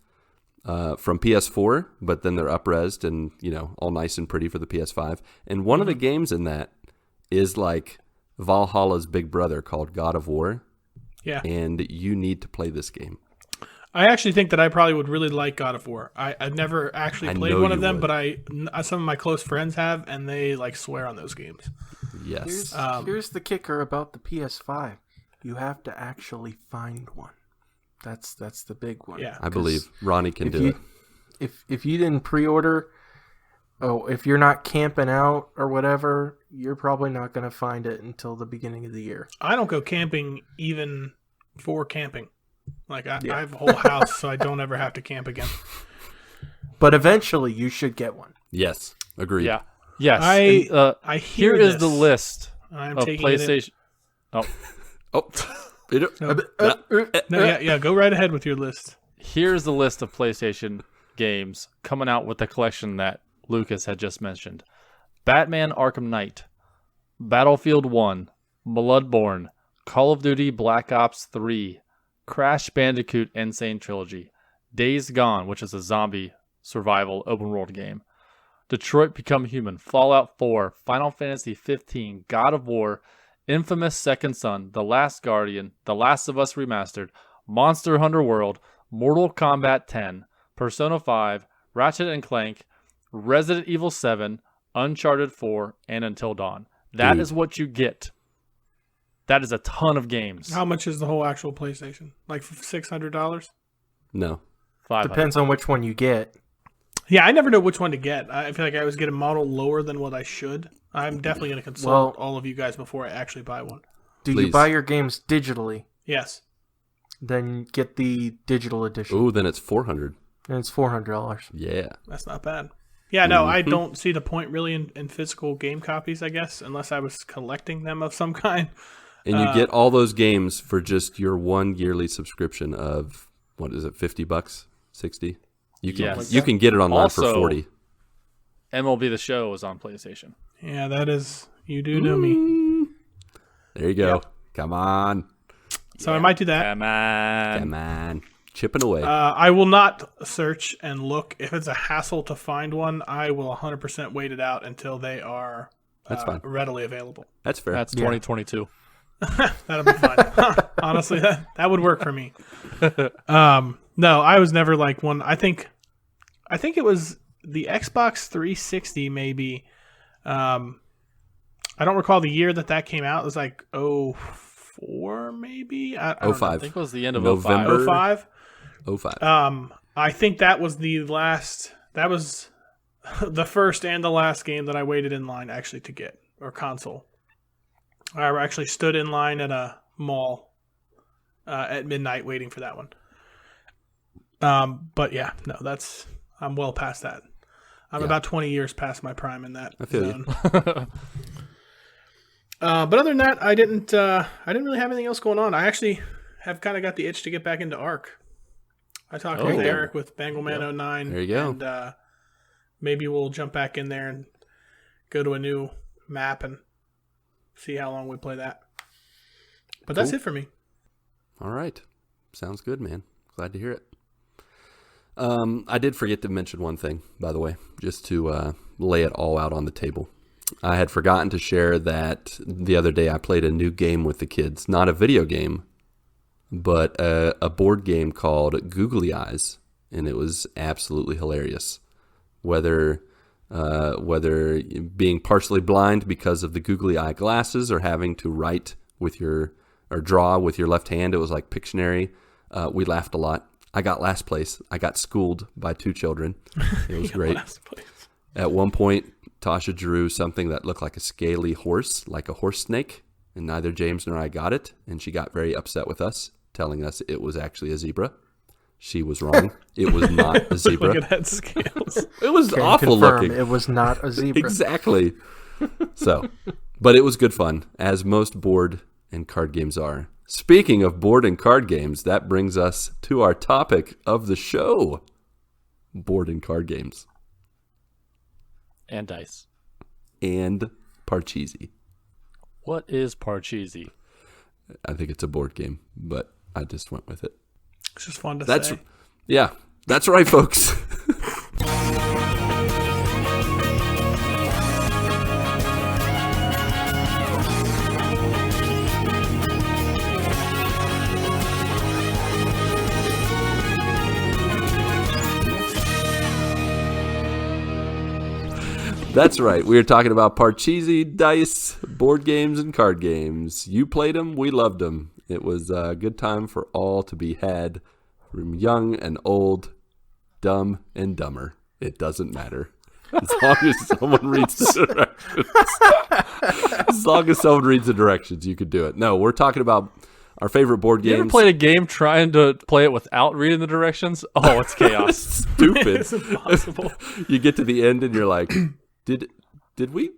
from PS4, but then they're up-resed and, all nice and pretty for the PS5. And one of the games in that is Valhalla's big brother called God of War. Yeah. And you need to play this game. I actually think that I probably would really like God of War. I've never actually played one of them, but some of my close friends have, and they swear on those games. Yes. Here's the kicker about the PS5. You have to actually find one. That's the big one. Yeah. I believe Ronnie can do it. If you didn't pre-order, if you're not camping out or whatever, you're probably not going to find it until the beginning of the year. I don't go camping even for camping. I have a whole house, so I don't ever have to camp again. But eventually, you should get one. Yes. Agreed. Yeah. Yes. I hear here is the list I'm of taking PlayStation. No, go right ahead with your list. Here's the list of PlayStation games coming out with the collection that Lucas had just mentioned: Batman: Arkham Knight, Battlefield 1, Bloodborne, Call of Duty Black Ops 3, Crash Bandicoot Insane Trilogy, Days Gone, which is a zombie survival open world game, Detroit Become Human, Fallout 4, Final Fantasy 15, God of War, Infamous Second Son, The Last Guardian, The Last of Us Remastered, Monster Hunter World, Mortal Kombat 10, Persona 5, Ratchet & Clank, Resident Evil 7, Uncharted 4, and Until Dawn. That is what you get. That is a ton of games. How much is the whole actual PlayStation? Like $600? No. Depends on which one you get. Yeah, I never know which one to get. I feel like I always get a model lower than what I should. I'm definitely going to consult all of you guys before I actually buy one. Do you buy your games digitally? Yes. Then get the digital edition. Ooh, then it's $400. And it's $400. Yeah. That's not bad. Yeah, no, I don't see the point really in physical game copies, I guess, unless I was collecting them of some kind. And you get all those games for just your one yearly subscription of, what is it, $50? 60? You can get it online for $40. MLB The Show is on PlayStation. Yeah, that is, you do know me. There you go. Yep. Come on. So I might do that. Come on. Chipping away. I will not search and look. If it's a hassle to find one, I will 100% wait it out until they are That's fine. readily available. That's fair. That's 2022. That'll be fine. Honestly, that would work for me. No, I was never like one. I think it was the Xbox 360 maybe. I don't recall the year that came out. It was like 04 maybe. I don't know. I think it was the end of November 05. 05. I think that was the last. That was the first and the last game that I waited in line actually to get, or console. I actually stood in line at a mall at midnight waiting for that one. But yeah, no, I'm well past that. I'm about 20 years past my prime in that zone. But other than that, I didn't really have anything else going on. I actually have kind of got the itch to get back into Ark. I talked with Eric with Bangleman 09. There you go. And maybe we'll jump back in there and go to a new map and see how long we play that. But that's it for me. All right. Sounds good, man. Glad to hear it. I did forget to mention one thing, by the way, just to lay it all out on the table. I had forgotten to share that the other day I played a new game with the kids. Not a video game, but a board game called Googly Eyes, and it was absolutely hilarious. Whether being partially blind because of the googly eye glasses or having to write or draw with your left hand, it was like Pictionary. We laughed a lot. I got last place. I got schooled by 2 children. It was great. At one point, Tasha drew something that looked like a scaly horse, like a horse snake, and neither James nor I got it, and she got very upset with us, telling us it was actually a zebra. She was wrong. It was not a zebra. Look at that scales. It was awful looking. It was not a zebra. Exactly. So, but it was good fun, as most board and card games are. Speaking of board and card games, that brings us to our topic of the show. Board and card games. And dice. And Parcheesi. What is Parcheesi? I think it's a board game, but I just went with it. It's just fun to say. Yeah, that's right, folks. That's right. We were talking about Parcheesi, dice, board games, and card games. You played them. We loved them. It was a good time for all to be had, from young and old, dumb and dumber. It doesn't matter. As long as someone reads the directions. As long as someone reads the directions, you could do it. No, we're talking about our favorite board games. You ever played a game trying to play it without reading the directions? Oh, it's chaos. Stupid. It's impossible. You get to the end and you're like, did we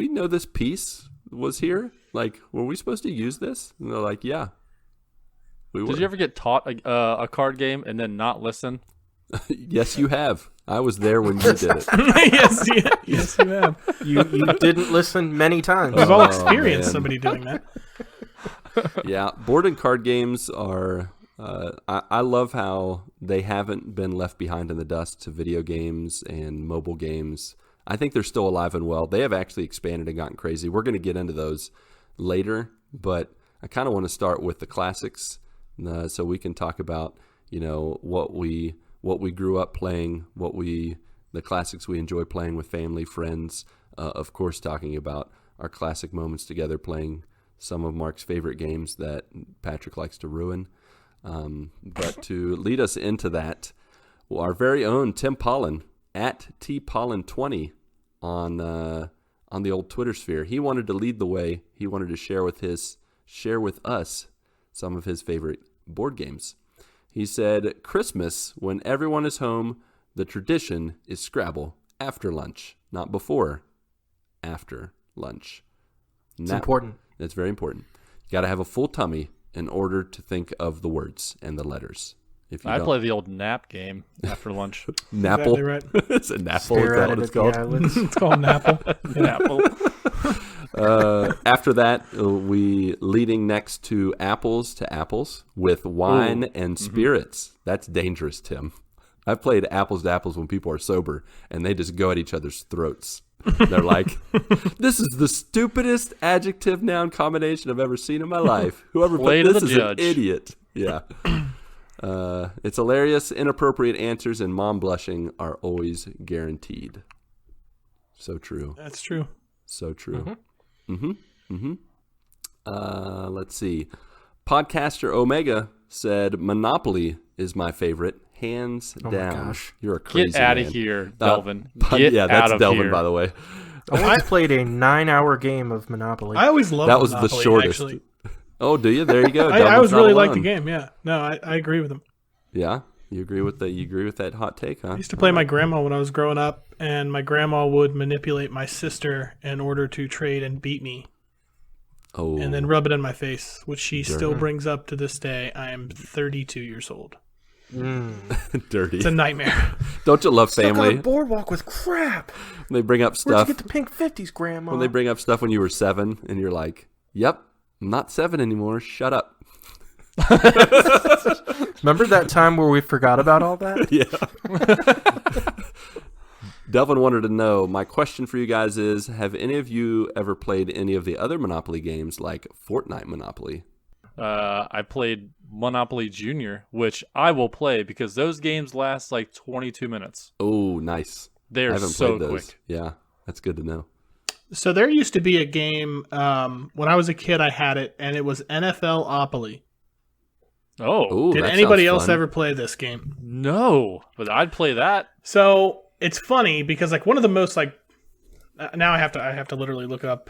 know this piece was here? Like, were we supposed to use this? And they're like, yeah. Did you ever get taught a card game and then not listen? Yes, you have. I was there when you did it. yes, you have. You didn't listen many times. We've all experienced somebody doing that. Yeah, board and card games are... I love how they haven't been left behind in the dust to video games and mobile games. I think they're still alive and well. They have actually expanded and gotten crazy. We're going to get into those later, but I kind of want to start with the classics, so we can talk about, what we grew up playing, the classics we enjoy playing with family, friends. Of course, talking about our classic moments together, playing some of Mark's favorite games that Patrick likes to ruin. But to lead us into that, our very own Tim Pollen at tpollen20 on the old Twitter sphere. He wanted to lead the way. He wanted to share with us some of his favorite board games. He said, Christmas, when everyone is home, the tradition is Scrabble after lunch, not before, after lunch. It's important. It's very important. You got to have a full tummy in order to think of the words and the letters. I play the old nap game after lunch. Napple? Exactly right. It's a Napple, is that what it's called? It's called Napple. Napple. After that, we leading next to apples with wine and spirits. That's dangerous, Tim. I've played apples to apples when people are sober, and they just go at each other's throats. They're like, this is the stupidest adjective noun combination I've ever seen in my life. Whoever played this is an idiot. Yeah. It's hilarious. Inappropriate answers and mom blushing are always guaranteed. So true. That's true. So true. Let's see. Podcaster Omega said Monopoly is my favorite. Hands down. My gosh. You're a crazy Get out man. of here, Delvin. Yeah, that's Delvin, here. by the way. I once played a 9-hour game of Monopoly. I always loved That was Monopoly, the shortest. actually. Oh, do you? There you go. I Delvin's really not liked the alone. game, yeah. No, I agree with him. Yeah? You agree with that hot take, huh? I used to play my grandma when I was growing up, and my grandma would manipulate my sister in order to trade and beat me. Oh. And then rub it in my face, which she still brings up to this day. I am 32 years old. Dirty. It's a nightmare. Don't you love Stuck family? on a boardwalk with crap. When they bring up Where'd stuff. you get the pink 50s, Grandma? When they bring up stuff when you were 7, and you're like, "Yep, I'm not 7 anymore. Shut up." Remember that time where we forgot about all that? Yeah. Delvin wanted to know, my question for you guys is, have any of you ever played any of the other Monopoly games like Fortnite Monopoly? I played Monopoly Junior, which I will play because those games last like 22 minutes. Oh, nice. They're so quick. Yeah, that's good to know. So there used to be a game, when I was a kid, I had it, and it was NFL-opoly. Oh. Ooh, Did that anybody sounds else fun. ever play this game? No, but I'd play that. So it's funny because like one of the most like now I have to literally look up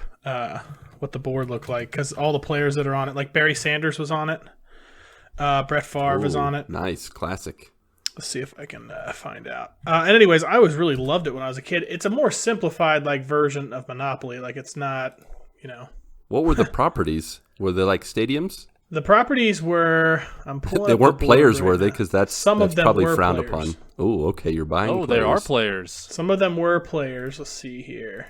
what the board looked like because all the players that are on it, like Barry Sanders was on it, Brett Favre was on it. Nice, classic. Let's see if I can find out. And anyways, I always really loved it when I was a kid. It's a more simplified like version of Monopoly. Like it's not, What were the properties? Were they like stadiums? The properties were. I'm pulling. They up weren't the board players, right were they? now. Because that's Some of them probably were frowned players. upon. Oh, okay, you're buying. Oh, players. there are players. Some of them were players. Let's see here.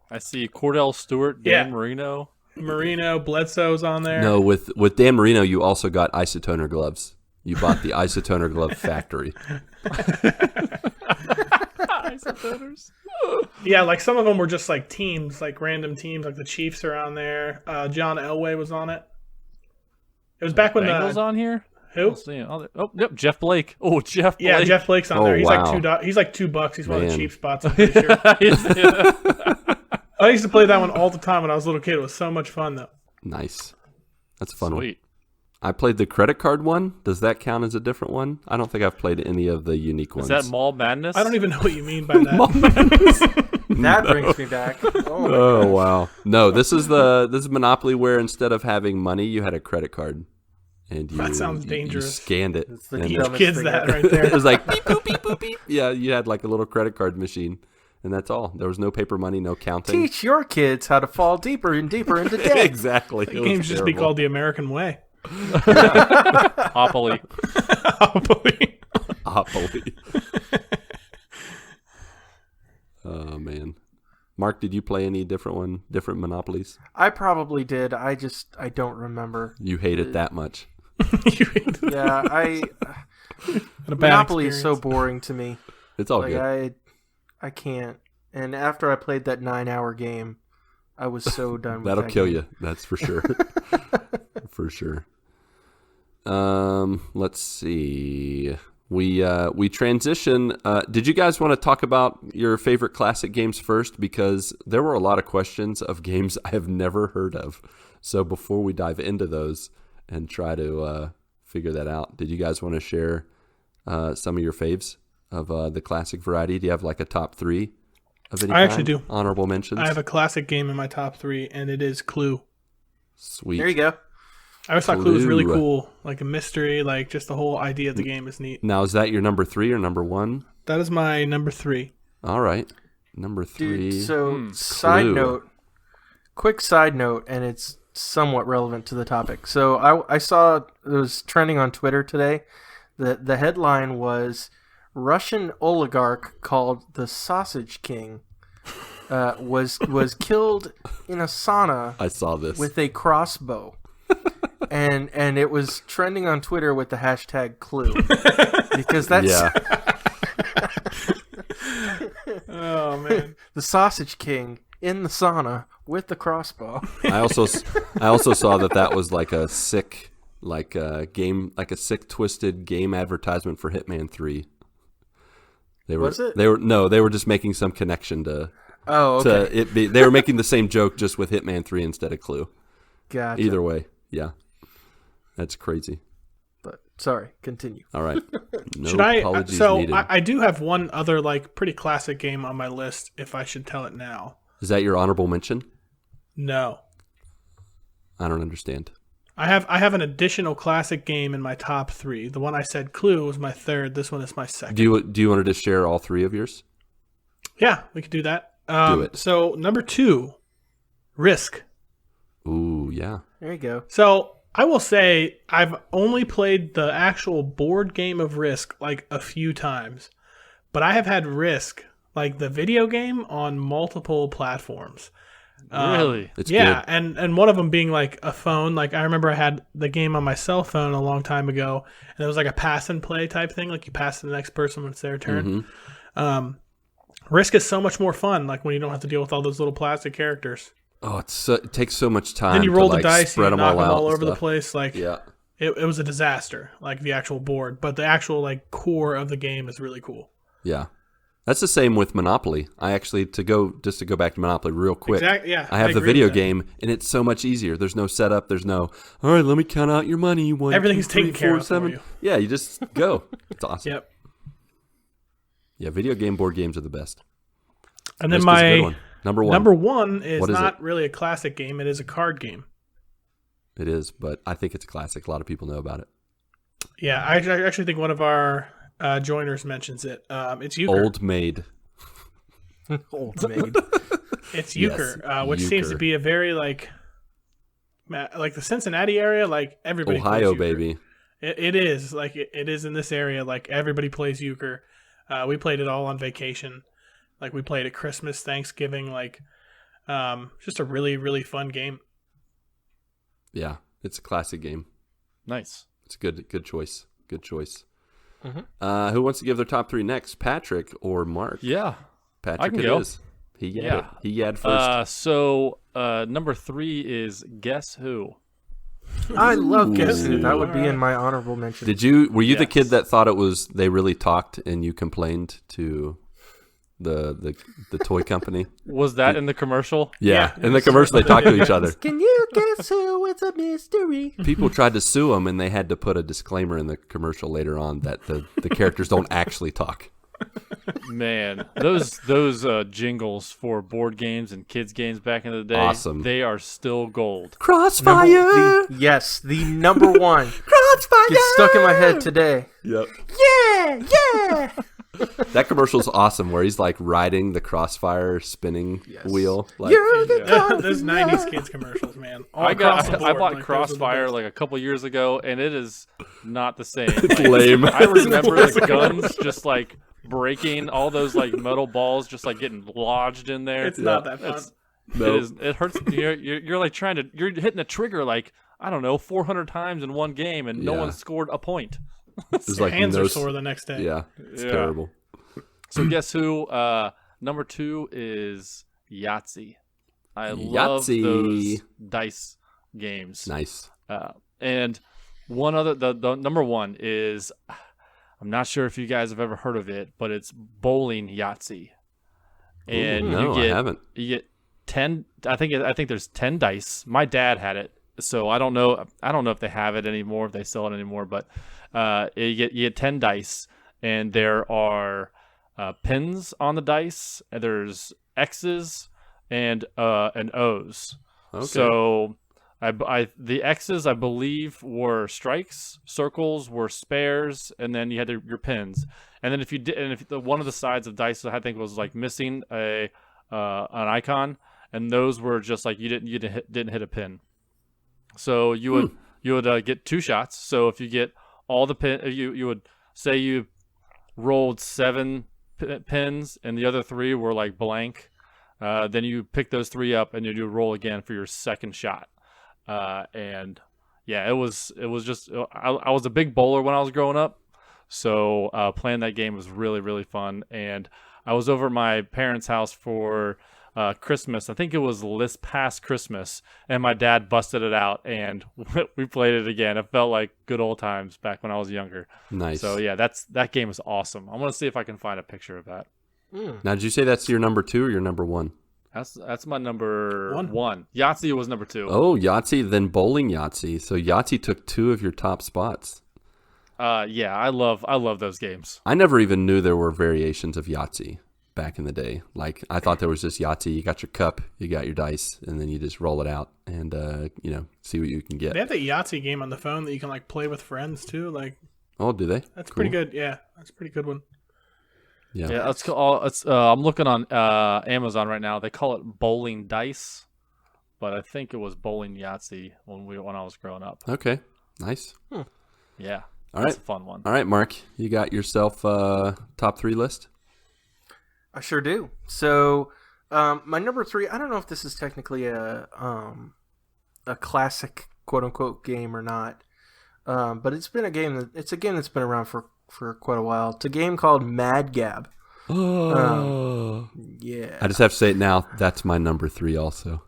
I see Cordell Stewart, Dan Marino. Marino, Bledsoe's on there. No, with Dan Marino, you also got isotoner gloves. You bought the isotoner glove factory. Isotoners. Yeah, like some of them were just like teams, like random teams. Like the Chiefs are on there. John Elway was on it. It was back when Bengals on here. Who? Oh, yep, Jeff Blake. Oh, Jeff Blake. Yeah, Jeff Blake's on there. He's wow. like he's like $2. He's one of the Man. cheap spots. I'm pretty sure. I used to play that one all the time when I was a little kid. It was so much fun though. Nice. That's a fun one. Sweet. I played the credit card one. Does that count as a different one? I don't think I've played any of the unique ones. Is that Mall Madness? I don't even know what you mean by that. That brings me back. Oh, my Oh gosh. wow! No, this is Monopoly where instead of having money, you had a credit card, and you That sounds you dangerous. scanned it. It's the and Teach dumbest kids thing that ever. right there. it was like beep boop beep boop beep. Yeah, you had like a little credit card machine, and that's all. There was no paper money, no counting. Teach your kids how to fall deeper and deeper into debt. Exactly. The game should just be called The American Way. Opoly. Monopoly. Oh, man. Mark, did you play any different Monopolies? I probably did. I don't remember. You hate it that much. Yeah, Monopoly is so boring to me. It's all good. I can't. And after I played that 9-hour game, I was so done with That'll that kill game. you. That's for sure. For sure. Let's see. We transition. Did you guys want to talk about your favorite classic games first? Because there were a lot of questions of games I have never heard of. So before we dive into those and try to figure that out, did you guys want to share some of your faves of the classic variety? Do you have like a top 3 of any kind? I actually do. Honorable mentions? I have a classic game in my top 3, and it is Clue. Sweet. There you go. I always thought Clue was really cool. Like a mystery, like just the whole idea of the game is neat. Now, is that your number 3 or number 1? That is my number 3. All right. Number 3. Dude, so, quick side note, and it's somewhat relevant to the topic. So I saw it was trending on Twitter today. The headline was Russian oligarch called the Sausage King was killed in a sauna. I saw this with a crossbow. And it was trending on Twitter with the hashtag Clue. Because that's Oh man. The Sausage King in the sauna with the crossbow. I also saw that was like a sick sick twisted game advertisement for Hitman 3. They were just making some connection to they were making the same joke just with Hitman 3 instead of Clue. Gotcha. Either way, yeah. That's crazy. But sorry, continue. All right. No should apologies needed. I do have one other like pretty classic game on my list if I should tell it now. Is that your honorable mention? No. I don't understand. I have an additional classic game in my top 3. The one I said Clue was my 3rd. This one is my 2nd. Do you want to just share all 3 of yours? Yeah, we could do that. Do it. So number 2, Risk. Ooh, yeah. There you go. So I will say I've only played the actual board game of Risk like a few times, but I have had Risk, like the video game, on multiple platforms. Really? It's yeah, good. and one of them being like a phone. Like I remember I had the game on my cell phone a long time ago, and it was like a pass and play type thing. Like you pass to the next person when it's their turn. Mm-hmm. Risk is so much more fun, like when you don't have to deal with all those little plastic characters. Oh, it takes so much time. Then you roll to, the dice, spread you them knock them all out over the place. Like, yeah, it was a disaster. Like the actual board, but the actual like core of the game is really cool. Yeah, that's the same with Monopoly. I actually to go back to Monopoly real quick. Exactly. Yeah, I have the video game, and it's so much easier. There's no setup. There's no. All right, let me count out your money. 1, Everything's 2, 3, taken care 4, of 7. for you. Yeah, you just go. It's awesome. Yep. Yeah, video game board games are the best. And then Risk is a good one. Number 1. Number 1 is What is not really a classic game. It is a card game. It is, but I think it's a classic. A lot of people know about it. Yeah, I actually think one of our joiners mentions it. It's Euchre. Old Maid. Old Maid. It's Euchre, Yes, which seems to Euchre. be a very like the Cincinnati area. Like everybody plays Ohio, Euchre. baby. It is like it is in this area. Like everybody plays Euchre. We played it all on vacation. Like we played at Christmas, Thanksgiving. Like just a really really fun game. Yeah, it's a classic game. Nice. It's a good choice. Good choice. Mm-hmm. Who wants to give their top 3 next? Patrick or Mark? Yeah. Patrick I can it go. is. He had Yeah. it. He had first. So number 3 is Guess Who? I love Guess Who. Ooh. That would be in my honorable mention. Were you the Yes. kid that thought it was they really talked and you complained to the toy company? Was that in the commercial? Yeah. Yeah. In the commercial they talked to each other. Can you guess who? It's a mystery. People tried to sue them and they had to put a disclaimer in the commercial later on that the characters don't actually talk. Man, those jingles for board games and kids games back in the day, Awesome. They are still gold. Crossfire! The number one. Crossfire! Gets stuck in my head today. Yep. Yeah, yeah. That commercial's awesome where he's like riding the Crossfire spinning wheel. Like, those 90s kids commercials, man. I bought Crossfire like a couple years ago, and it is not the same. It's lame. I remember the guns just like breaking, all those like metal balls just like getting lodged in there. It's not that fun. It hurts. You're like you're hitting the trigger like, I don't know, 400 times in one game, and no one scored a point. Your hands are sore the next day. Yeah, it's terrible. So guess who? Number 2 is Yahtzee. I love those dice games. Nice. And one other, the number 1 is, I'm not sure if you guys have ever heard of it, but it's bowling Yahtzee. And I haven't. You get 10. I think there's 10 dice. My dad had it. So I don't know if they have it anymore, if they sell it anymore, but you get 10 dice, and there are pins on the dice, and there's X's and O's. Okay. So the X's, I believe, were strikes, circles were spares, and then you had your pins. And then if one of the sides of dice, I think, was like missing an icon, and those were just like you didn't hit a pin. So you would get 2 shots. So if you get all the pin, you would say you rolled 7 pins and the other 3 were like blank. Then you pick those 3 up and you do roll again for your second shot. And yeah, it was just, I was a big bowler when I was growing up. So playing that game was really, really fun. And I was over at my parents' house for Christmas. I think it was this past Christmas, and my dad busted it out, and we played it again. It felt like good old times back when I was younger. Nice. So yeah, that game is awesome. I'm gonna see if I can find a picture of that. Now, did you say that's your number 2 or your number 1? That's my number 1. Yahtzee was number 2. Oh, Yahtzee, then bowling Yahtzee. So Yahtzee took 2 of your top spots. Yeah, I love those games. I never even knew there were variations of Yahtzee back in the day. Like, I thought there was just Yahtzee. You got your cup, you got your dice, and then you just roll it out and see what you can get. They have the Yahtzee game on the phone that you can like play with friends too. Like, oh, do they? That's cool. Pretty good. Yeah, that's a pretty good one. Yeah. I'm looking on Amazon right now. They call it bowling dice, but I think it was bowling Yahtzee when I was growing up. Okay, nice. Yeah, all that's right. a fun one. All right, Mark, you got yourself a top 3 list? I sure do. So, my number 3, I don't know if this is technically a classic quote unquote game or not, but it's a game that's been around for quite a while. It's a game called Mad Gab. Yeah. I just have to say it now. That's my number 3 also.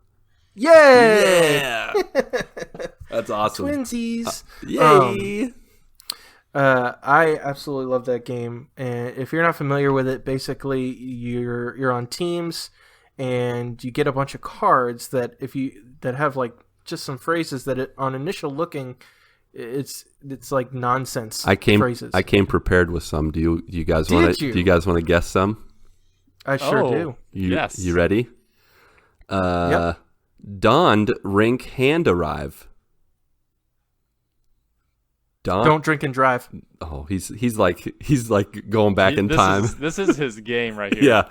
Yay! Yeah. That's awesome. Twinsies. Yay! I absolutely love that game. And if you're not familiar with it, basically you're on teams, and you get a bunch of cards that have like just some phrases that on initial looking, it's like nonsense phrases. I came prepared with some. Do you guys want to guess some? I sure do. Yes. You ready? Yep. Donned rink hand arrive. Don't drink and drive. Oh, he's like going back in time. This is his game right here. Yeah.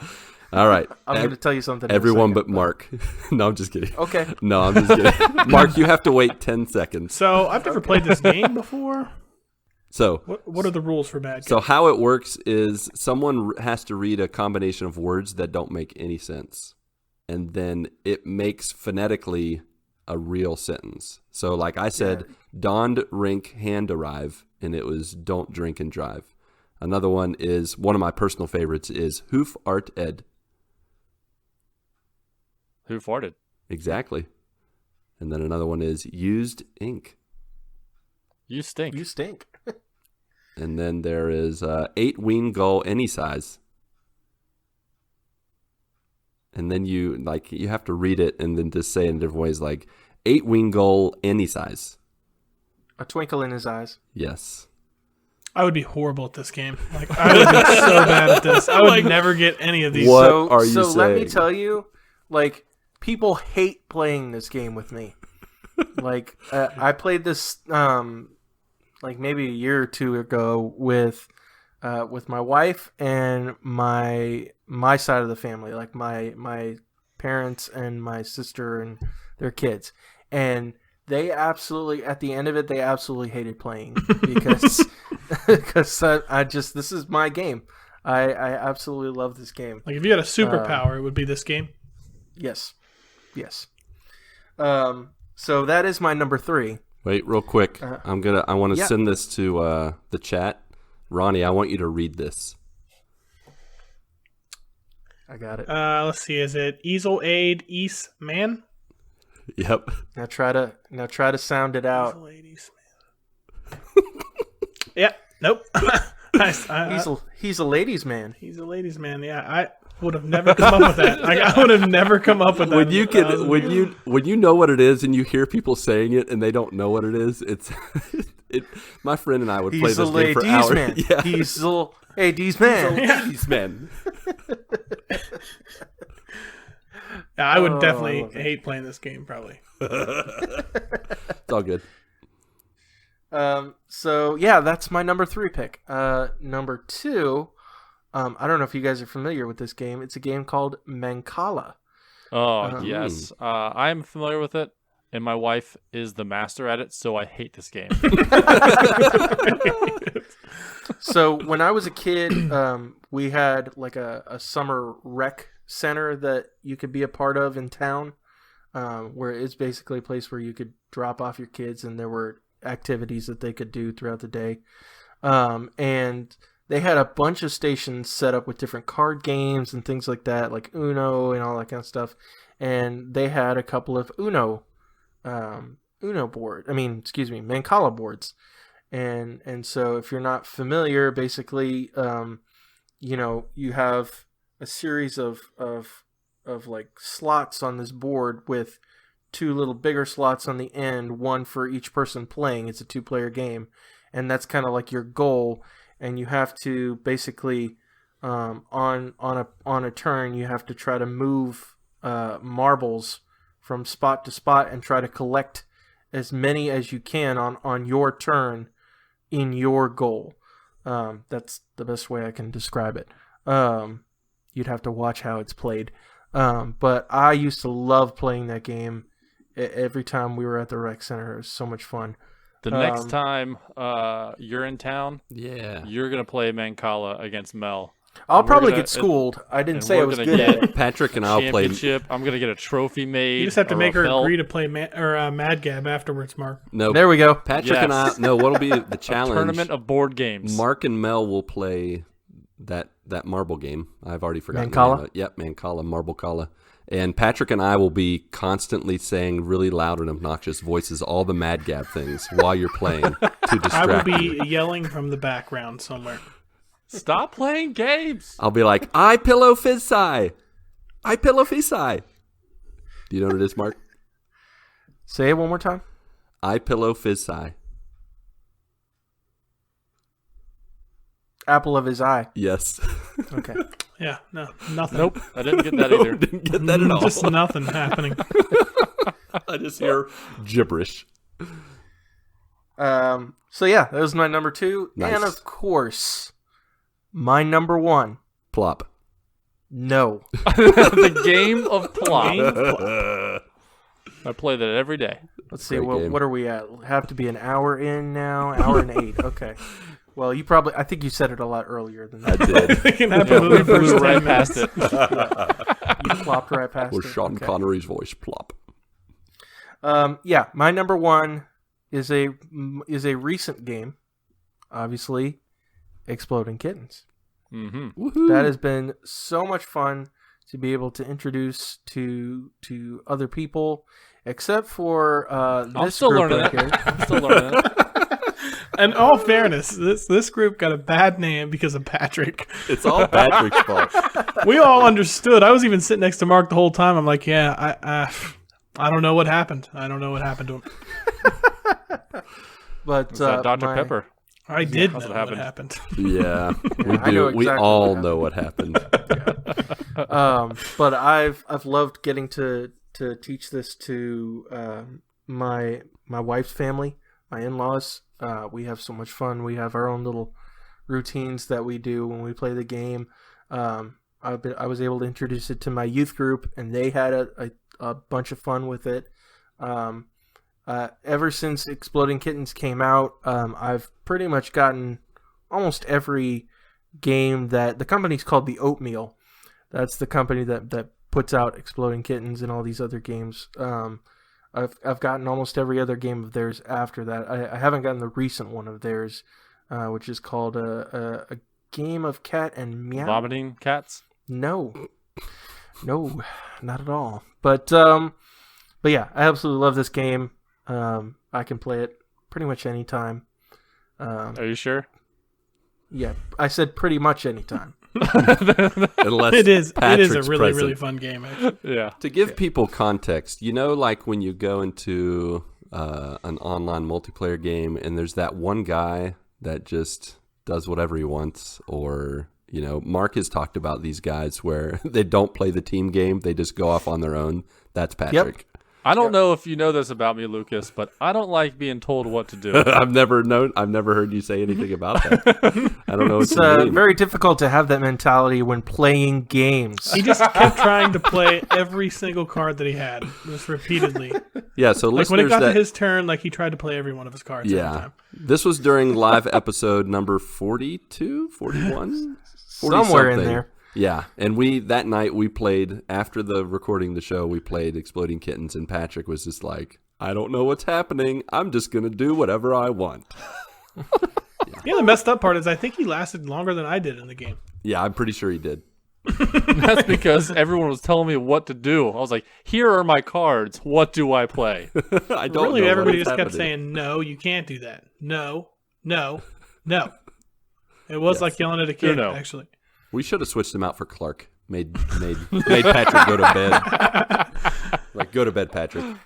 All right. I'm going to tell you something. Everyone but Mark. No, I'm just kidding. Okay. No, I'm just kidding. Mark, you have to wait 10 seconds. So I've never played this game before. So what are the rules for Mad Gab? So how it works is someone has to read a combination of words that don't make any sense, and then it makes phonetically a real sentence. So like I said, donned rink hand arrive, and it was don't drink and drive. Another one is, one of my personal favorites is hoof art ed. Who farted? Exactly. And then another one is used ink. You stink. You stink. And then there is 8 ween gull any size. And then you have to read it and then just say it in different ways, like 8 ween gull any size. A twinkle in his eyes. Yes. I would be horrible at this game. Like, I would be so bad at this. I would never get any of these. What are you saying? So let me tell you, like, people hate playing this game with me. Like, I played this like maybe a year or two ago with with my wife and my side of the family, like my parents and my sister and their kids, and they absolutely, at the end of it, they absolutely hated playing because this is my game. I absolutely love this game. Like if you had a superpower, it would be this game. Yes. So that is my number 3. Wait, real quick. I want to send this to the chat. Ronnie, I want you to read this. I got it. Let's see. Is it Easel Aid East Man? Yep. Now try to sound it out. Easel Aid East Man. Yeah. Nope. He's a ladies' man. He's a ladies' man. Yeah, I would have never come up with that. I would have never come up with that. When you know what it is and you hear people saying it and they don't know what it is, my friend and I would play this game for hours. Man. Yeah. He's a ladies' man. Ladies' man. Yeah, I would definitely hate playing this game. Probably. It's all good. So yeah, that's my number 3 pick. Number 2, I don't know if you guys are familiar with this game. It's a game called Mancala. Oh, yes. I'm familiar with it, and my wife is the master at it, so I hate this game. So when I was a kid, we had like a summer rec center that you could be a part of in town, where it's basically a place where you could drop off your kids, and there were activities that they could do throughout the day. And they had a bunch of stations set up with different card games and things like that, like Uno and all that kind of stuff. And they had a couple of Mancala boards. And so if you're not familiar, basically, you have a series of like slots on this board with 2 little bigger slots on the end, one for each person playing. It's a 2-player game, and that's kind of like your goal. And you have to basically, on a turn, you have to try to move marbles from spot to spot and try to collect as many as you can on your turn in your goal. That's the best way I can describe it. You'd have to watch how it's played. But I used to love playing that game. Every time we were at the rec center, it was so much fun. The next time you're in town, you're going to play Mancala against Mel. I'll probably get schooled. I didn't say I was good at it. Patrick and I'll play. I'm going to get a trophy made. You just have to make her agree to play Mad Gab afterwards, Mark. No, there we go. Patrick and I. No, what'll be the challenge? A tournament of board games. Mark and Mel will play that marble game. I've already forgotten. Mancala? Yep, Mancala, Marble Cala. And Patrick and I will be constantly saying really loud and obnoxious voices, all the Mad Gab things while you're playing to distract I will be you. yelling from the background somewhere. Stop playing games. I'll be like, I pillow fizz-eye. I pillow fizz-eye. Do you know what it is, Mark? Say it one more time. I pillow fizz-eye. Apple of his eye. Yes. Okay. Yeah, no, nothing. Nope, I didn't get that either. Didn't get that at all. Just nothing happening. I just hear gibberish. So yeah, that was my number 2. Nice. And of course, my number 1. Plop. No. The game of Plop. I play that every day. Let's see, what are we at? Have to be an hour in now, hour and 8. Okay. Well, I think you said it a lot earlier than that. I did. It can happen We flew right past it. You plopped right past With it. Sean Connery's voice, plop. Yeah, my number 1 is a recent game, obviously, Exploding Kittens. Mm-hmm. That has been so much fun to be able to introduce to other people, except for this group right here. I'm still learning it. In all fairness, this group got a bad name because of Patrick. It's all Patrick's fault. We all understood. I was even sitting next to Mark the whole time. I'm like, yeah, I don't know what happened. I don't know what happened to him. But Dr. Pepper. I did know what happened. Yeah, we I do. know exactly we all know what happened. But I've loved getting to teach this to my wife's family, my in-laws. We have so much fun. We have our own little routines that we do when we play the game. I was able to introduce it to my youth group, and they had a bunch of fun with it. Ever since Exploding Kittens came out, I've pretty much gotten almost every game that the company's called the Oatmeal. That's the company that puts out Exploding Kittens and all these other games. I've gotten almost every other game of theirs after that. I haven't gotten the recent one of theirs, which is called a game of cat and meow. Vomiting cats? No, not at all. But yeah, I absolutely love this game. I can play it pretty much anytime. Are you sure? Yeah, I said pretty much anytime. Unless it is Patrick's a really, present. really fun game, actually. Yeah. To give people context, like when you go into an online multiplayer game and there's that one guy that just does whatever he wants, or Mark has talked about these guys where they don't play the team game, they just go off on their own. That's Patrick. Yep. I don't know if you know this about me, Lucas, but I don't like being told what to do. I've never heard you say anything about that. I don't know what It's you mean. very difficult to have that mentality when playing games. He just kept trying to play every single card that he had, just repeatedly. Yeah, so Like when it listeners got to that his turn, like he tried to play every one of his cards every time. this was during live episode number 42, 41? 40 Somewhere in something. there. Yeah, and that night we played, after the recording the show, we played Exploding Kittens, and Patrick was just like, I don't know what's happening. I'm just going to do whatever I want. Yeah, the messed up part is I think he lasted longer than I did in the game. Yeah, I'm pretty sure he did. That's because everyone was telling me what to do. I was like, here are my cards. What do I play? I don't Really, know everybody what is just kept happening. saying, no, you can't do that. No, no, no. It was like yelling at a kid, No. actually. We should have switched him out for Clark. Made Patrick go to bed. Like, go to bed, Patrick.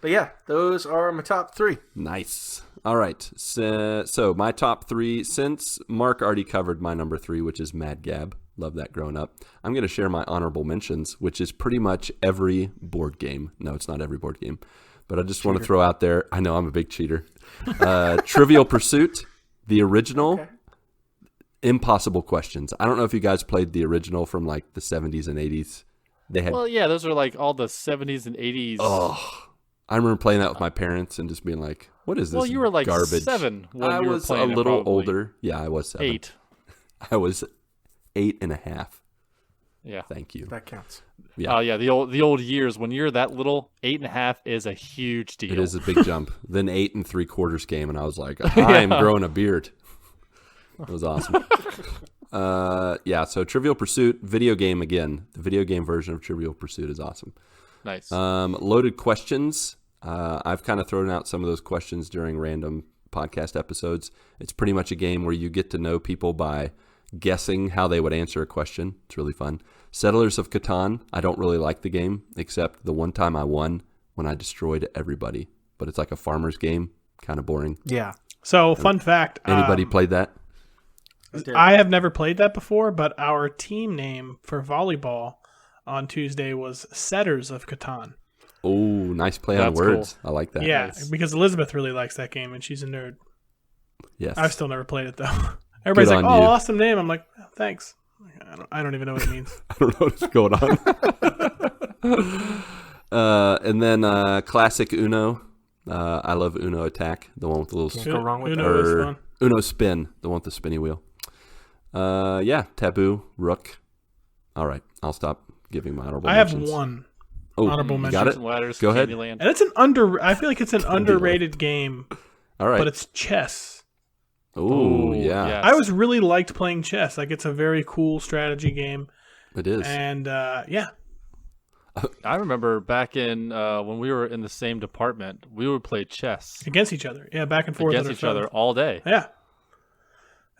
But yeah, those are my top 3. Nice. All right. So my top 3, since Mark already covered my number 3, which is Mad Gab. Love that growing up. I'm going to share my honorable mentions, which is pretty much every board game. No, it's not every board game. But I just want to throw out there, I know I'm a big cheater. Trivial Pursuit, the original. Okay. Impossible Questions. I don't know if you guys played the original from like the 70s and 80s. They had Well, yeah, those are like all the 70s and 80s. Oh, I remember playing that with my parents and just being like, what is this well, you were like garbage? 7 when I you were was a playing it, little probably. older. Yeah, I was 7. 8. I was 8.5. Yeah. Thank you. That counts. Yeah. Yeah, the old years, when you're that little, 8.5 is a huge deal. It is a big jump. Then 8 3/4 came, and I was like, I'm growing a beard. It was awesome. So Trivial Pursuit, video game again. The video game version of Trivial Pursuit is awesome. Nice. Loaded Questions. I've kind of thrown out some of those questions during random podcast episodes. It's pretty much a game where you get to know people by guessing how they would answer a question. It's really fun. Settlers of Catan. I don't really like the game, except the one time I won when I destroyed everybody. But it's like a farmer's game. Kind of boring. Yeah. So, fun fact. Anybody played that? I have never played that before, but our team name for volleyball on Tuesday was Setters of Catan. Oh, nice play on That's words. I like that. Yeah, Nice. because Elizabeth really likes that game, and she's a nerd. Yes. I've still never played it, though. Everybody's Good like, on oh, you. awesome name. I'm like, oh, thanks. I don't even know what it means. I don't know what's going on. And then classic Uno. I love Uno Attack, the one with the little Can't go wrong with Uno that. is fun. Uno Spin, the one with the spinny wheel. Taboo, Rook. All right, I'll stop giving my honorable I have mentions. one Oh, honorable you mention. got Chutes it? and Ladders, Go ahead. Candyland. And it's I feel like it's an underrated game, All right. but it's chess. Oh, yeah. yes. I always really liked playing chess. Like, it's a very cool strategy game. It is. And, yeah. I remember back in when we were in the same department, we would play chess Against each other. Yeah, back and forth. against with each our other friends. all day. Yeah.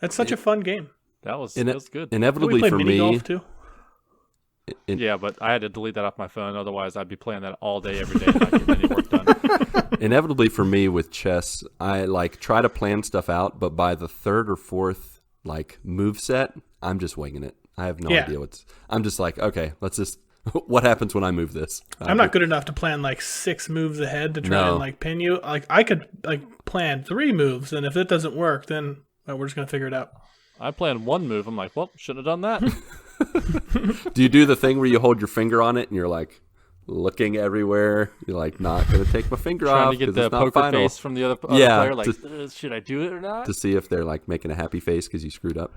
That's such a fun game. That was Ine- good. Did we Inevitably play for mini me, golf, too? Yeah, but I had to delete that off my phone. Otherwise, I'd be playing that all day, every day, and not getting any work done. inevitably for me with chess, I like try to plan stuff out, but by the third or fourth like move set, I'm just winging it. I have no idea I'm just like, okay, let's just what happens when I move this? I'm not good enough to plan like 6 moves ahead to try and like pin you. Like I could like plan 3 moves, and if it doesn't work, then We're just gonna figure it out. I planned one move. I'm like, well, shouldn't have done that. Do you do the thing where you hold your finger on it and you're like looking everywhere? You're like, not gonna take my finger off. Trying to get the poker face from the other player. Like, should I do it or not? To see if they're like making a happy face because you screwed up.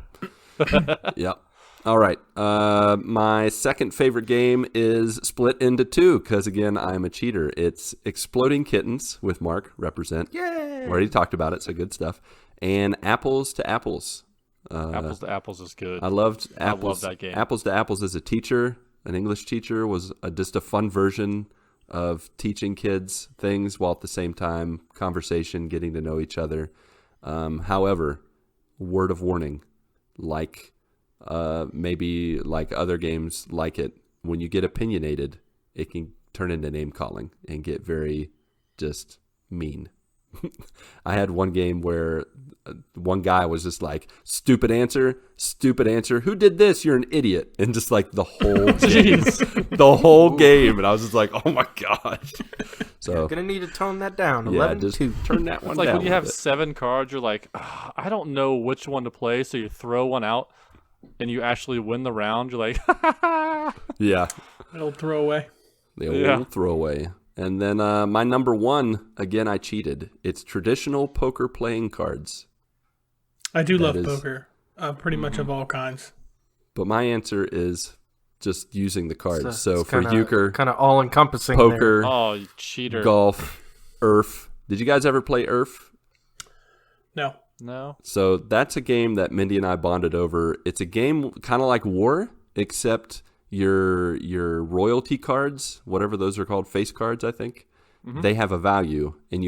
Yep. All right. My second favorite game is split into two because, again, I'm a cheater. It's Exploding Kittens with Mark, represent. Yay! We already talked about it, so good stuff. And Apples to Apples. Apples to Apples is good. I loved Apples. I love that game. Apples to Apples as a teacher, an English teacher, was just a fun version of teaching kids things while at the same time conversation, getting to know each other. However, word of warning, like maybe like other games like it, when you get opinionated, it can turn into name calling and get very just mean. I had one game where one guy was just like, stupid answer, who did this, you're an idiot, and just like the whole game, the whole game, and I was just like, oh my gosh. So you're gonna need to tone that down. Yeah, just turn that one it's like down. When you have 7 cards, you're like, I don't know which one to play, so you throw one out and you actually win the round. You're like, yeah, the old throwaway. Throwaway. And then my number one, again, I cheated. It's traditional poker playing cards. I do love poker, pretty much of all kinds. But my answer is just using the cards. So for euchre, kind of all encompassing. Poker, there. Oh, you cheater! Golf, Urf. Did you guys ever play Urf? No. So that's a game that Mindy and I bonded over. It's a game kind of like War, except your royalty cards, whatever those are called, face cards, I think, they have a value, and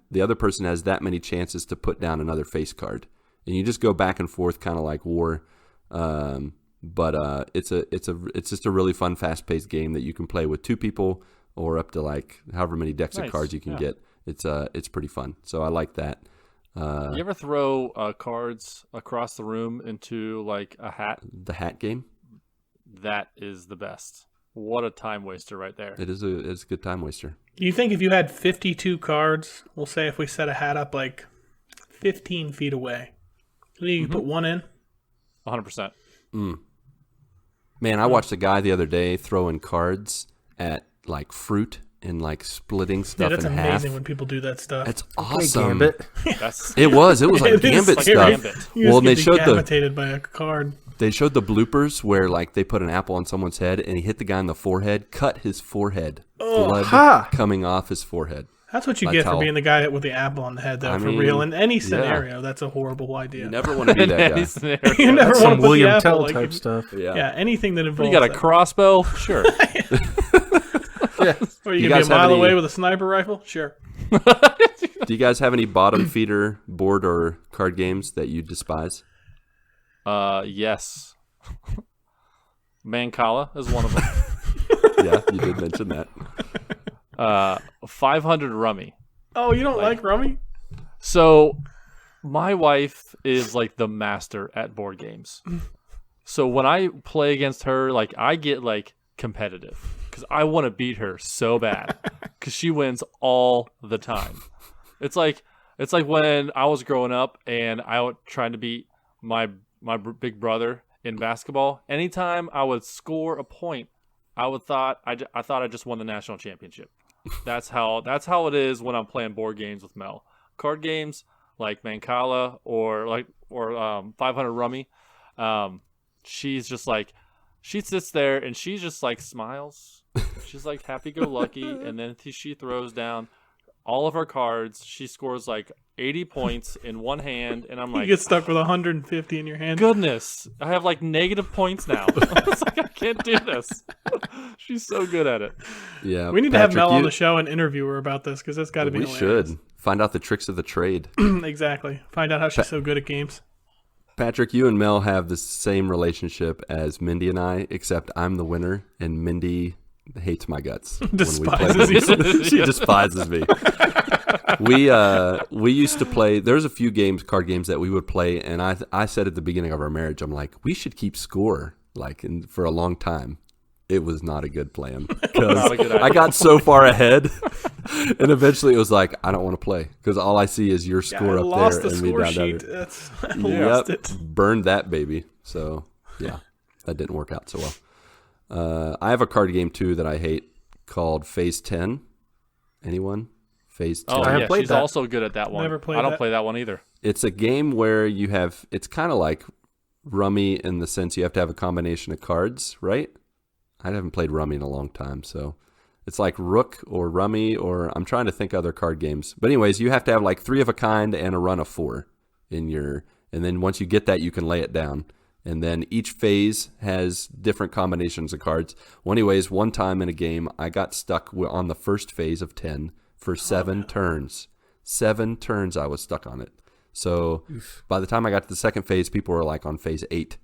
the other person has that many chances to put down another face card, and you just go back and forth, kind of like War. But it's just a really fun, fast-paced game that you can play with 2 people or up to like however many decks of cards you can get. It's pretty fun. So I like that. You ever throw cards across the room into like a hat? The hat game? That is the best. What a time waster right there. It's a good time waster. Do you think if you had 52 cards, we'll say if we set a hat up like 15 feet away, you can put one in? 100%. Man, I watched a guy the other day throwing cards at like fruit and like splitting stuff in half. That's amazing when people do that stuff. That's awesome. Gambit. It was like Gambit stuff. Gambit. Well, they showed decapitated by a card. They showed the bloopers where like they put an apple on someone's head and he hit the guy in the forehead, cut his forehead, blood coming off his forehead. That's what you get for being the guy with the apple on the head, though. For real, in any scenario, that's a horrible idea. You never want to be that guy. You never want to put William the apple, Tell like, type stuff. Yeah, anything that involves. You got a crossbow? Sure. Or you can be a mile away with a sniper rifle? Sure. Do you guys have any bottom feeder board or card games that you despise? Yes. Mancala is one of them. Yeah, you did mention that. 500 Rummy. Oh, you don't like Rummy? So, my wife is like the master at board games. So when I play against her, like I get like competitive because I want to beat her so bad because she wins all the time. It's like when I was growing up and I was trying to beat my big brother in basketball. Anytime I would score a point, I thought I just won the national championship. That's how it is when I'm playing board games with Mel. Card games like Mancala or 500 Rummy. She's just like, she sits there and she just like smiles. She's like happy-go-lucky, and then she throws down all of her cards. She scores like 80 points in one hand, and I'm like, you get stuck with 150 in your hand. Goodness, I have like negative points now. It's like I can't do this. She's so good at it. Yeah, we need to have Mel on the show and interview her about this because that's got to be. We should find out the tricks of the trade. Exactly. Find out how she's so good at games. Patrick, you and Mel have the same relationship as Mindy and I, except I'm the winner, and Mindy hates my guts. Despises you. She despises me. We used to play. There's a few card games that we would play, and I said at the beginning of our marriage, I'm like, we should keep score for a long time. it was not a good plan because I got so far ahead, and eventually it was like I don't want to play because all I see is your score up there and me down there. I lost it. Burned that baby. So yeah, that didn't work out so well. I have a card game too that I hate called Phase 10. Anyone? Phase 10. Oh I yeah, she's also good at that one. Never played I don't that. play that one either. It's a game where you have. It's kind of like Rummy in the sense you have to have a combination of cards, right? I haven't played Rummy in a long time, so it's like Rook or Rummy, or I'm trying to think other card games. But anyways, you have to have like 3 of a kind and a run of 4 in your, and then once you get that, you can lay it down. And then each phase has different combinations of cards. Well, anyways, one time in a game, I got stuck on the first phase of 10 for 7 turns. 7 turns I was stuck on it. So by the time I got to the second phase, people were like on phase 8,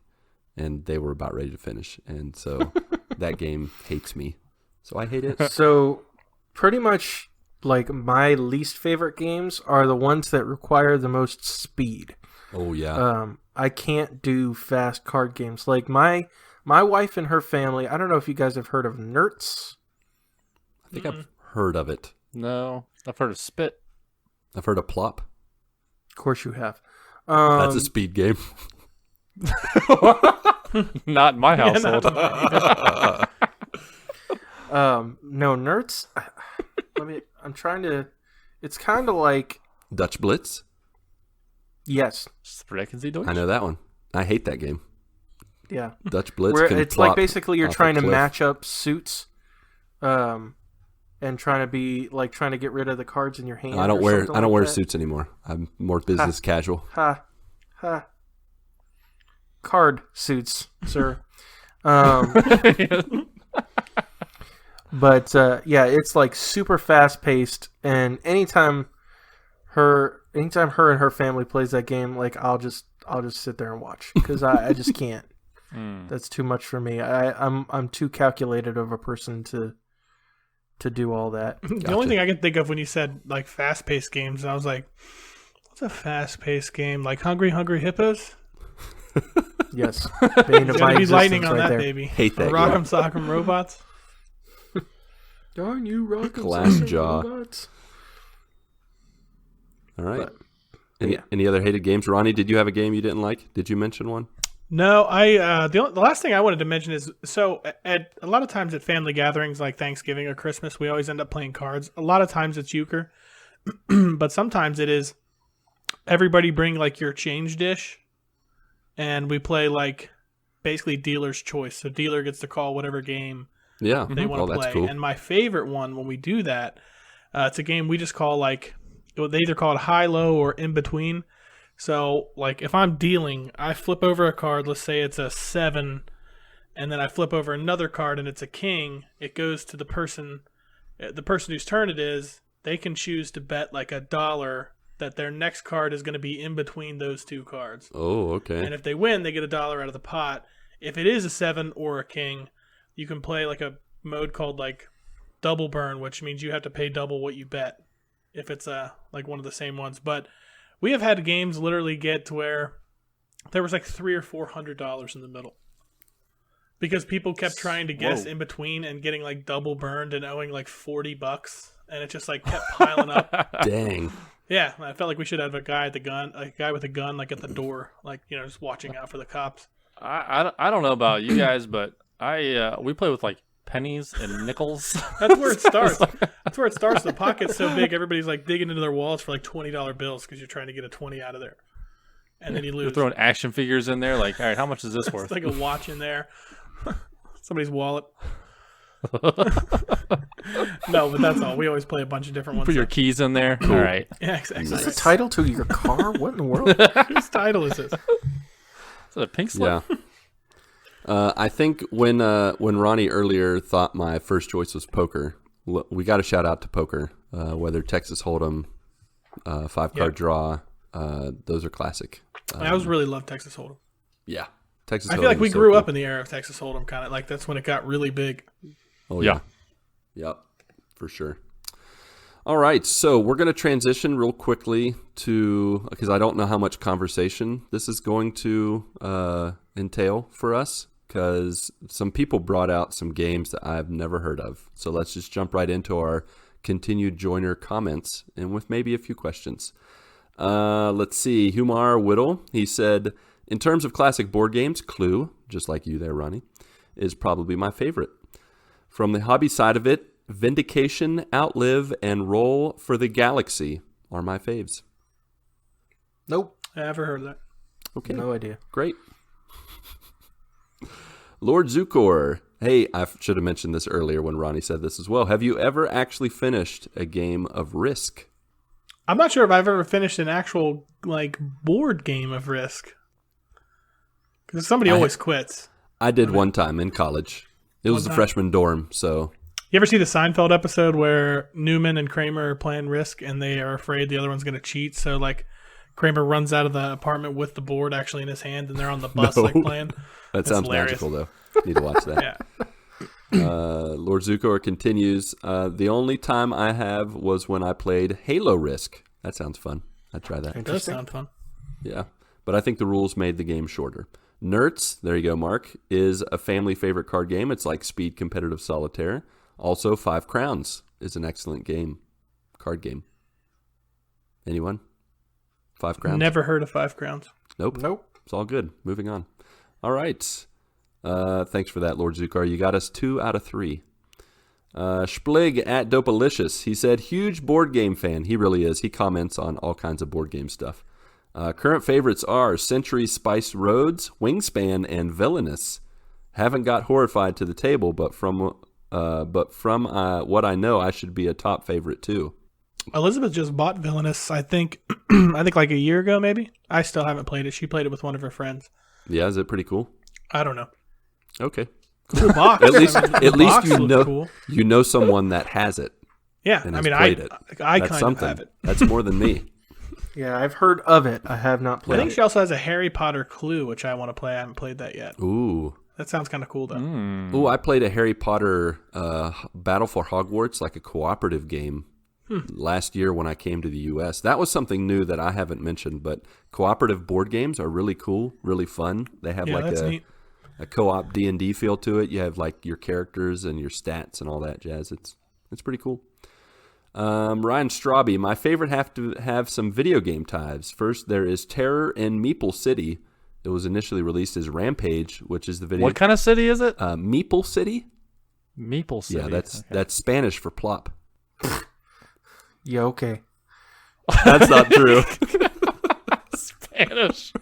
and they were about ready to finish. And so that game hates me. So I hate it. So pretty much like my least favorite games are the ones that require the most speed. Oh, yeah. I can't do fast card games. Like my wife and her family, I don't know if you guys have heard of Nerds. I think I've heard of it. No, I've heard of Spit. I've heard of Plop. Of course you have. That's a speed game. Not in my household. No, Nerds. I'm trying to. It's kind of like Dutch Blitz. Yes. Sprechen Sie Deutsch? I know that one. I hate that game. Yeah. Dutch Blitz. Where can it's plop like basically you're off a trying to cliff. match up suits, and trying to get rid of the cards in your hand. I don't or wear something I don't like wear that. suits anymore. I'm more business casual. Card suits, sir. But yeah, it's like super fast paced, and anytime her and her family plays that game, like I'll just sit there and watch because I just can't. That's too much for me. I'm too calculated of a person to do all that. The only thing I can think of when you said like fast paced games, I was like, what's a fast paced game? Like Hungry Hippos? Yes, bane of my Be existence lightning on right that there. baby. Hate that Rock'em game. Sock'em Robots. Darn you, Rock'em Glass Sock'em jaw. Robots. All right. But, Any other hated games? Ronnie, did you have a game you didn't like? Did you mention one? No, the last thing I wanted to mention is at a lot of times at family gatherings like Thanksgiving or Christmas, we always end up playing cards. A lot of times it's euchre, but sometimes it is everybody bring like your change dish, and we play like basically dealer's choice. So dealer gets to call whatever game Yeah. they want to play. That's cool. And my favorite one when we do that, it's a game we just call like they either call it high, low, or in between. So, like, if I'm dealing, I flip over a card, let's say it's a 7, and then I flip over another card and it's a king, it goes to the person whose turn it is, they can choose to bet like $1 that their next card is going to be in between those 2 cards. Oh, okay. And if they win, they get $1 out of the pot. If it is a 7 or a king, you can play like a mode called like double burn, which means you have to pay double what you bet if it's like one of the same ones. But we have had games literally get to where there was like $300 or $400 in the middle because people kept trying to guess in between and getting like double burned and owing like $40, and it just like kept piling up. Dang. Yeah, I felt like we should have a guy with a gun like at the door, like just watching out for the cops. I don't know about you guys, but we play with like pennies and nickels. That's where it starts. That's where it starts. The pocket's so big, everybody's like digging into their wallets for like $20 bills because you're trying to get a 20 out of there, and then you lose. You're throwing action figures in there. Like, all right, how much is this It's worth? like a watch in there, somebody's wallet. No, but that's all. We always play a bunch of different ones. Put your keys in there. All right. Yeah, exactly. Is this the title to your car? What in the world? Whose title is this? Is it a pink slip? Yeah. I think when Ronnie earlier thought my first choice was poker, we got to shout out to poker. Whether Texas Hold'em, 5-card draw, those are classic. I always really loved Texas Hold'em. Yeah, Texas. I feel like we grew up in the era of Texas Hold'em, kind of like that's when it got really big. Oh yeah. Yep, for sure. All right, so we're going to transition real quickly because I don't know how much conversation this is going to entail for us. because some people brought out some games that I've never heard of. So let's just jump right into our continued joiner comments and with maybe a few questions. Let's see. Humar Whittle, he said, in terms of classic board games, Clue, just like you there, Ronnie, is probably my favorite. From the hobby side of it, Vindication, Outlive, and Roll for the Galaxy are my faves. Nope. I never heard of that. Okay. No idea. Great. Lord Zukor. Hey, I should have mentioned this earlier when Ronnie said this as well. Have you ever actually finished a game of Risk? I'm not sure if I've ever finished an actual board game of Risk. Because somebody always quits. I did one time in college. It was the freshman dorm, so... You ever see the Seinfeld episode where Newman and Kramer are playing Risk and they are afraid the other one's going to cheat? So, Kramer runs out of the apartment with the board actually in his hand and they're on the bus, playing. That sounds hilarious. Magical, though. Need to watch that. Yeah. Lord Zukor continues, the only time I have was when I played Halo Risk. That sounds fun. I'd try that. It does sound fun. Yeah, but I think the rules made the game shorter. Nerds, there you go, Mark, is a family favorite card game. It's like Speed Competitive Solitaire. Also, 5 Crowns is an excellent card game. Anyone? 5 Crowns? Never heard of 5 Crowns. Nope. It's all good. Moving on. All right. Thanks for that, Lord Zukar. You got us 2 out of 3. Splig at Dopalicious. He said, huge board game fan. He really is. He comments on all kinds of board game stuff. Current favorites are Century Spice Roads, Wingspan, and Villainous. Haven't got Horrified to the table, but from what I know, I should be a top favorite too. Elizabeth just bought Villainous, I think like a year ago, maybe. I still haven't played it. She played it with one of her friends. Yeah, is it pretty cool? I don't know. Okay. Cool box. at least cool. You know someone that has it. Yeah, and I kind of have it. That's more than me. Yeah, I've heard of it. I have not played it. I think she also has a Harry Potter Clue, which I want to play. I haven't played that yet. Ooh. That sounds kind of cool, though. Ooh, I played a Harry Potter Battle for Hogwarts, like a cooperative game, last year when I came to the U.S. That was something new that I haven't mentioned, but cooperative board games are really cool, really fun. They have a co-op D&D feel to it. You have your characters and your stats and all that jazz. It's pretty cool. Ryan Straube, my favorite have to have some video game ties. First, there is Terror in Meeple City. It was initially released as Rampage, which is the video. What kind of city is it? Meeple City. Meeple City. Yeah, that's Spanish for plop. Yeah, okay. That's not true. Spanish.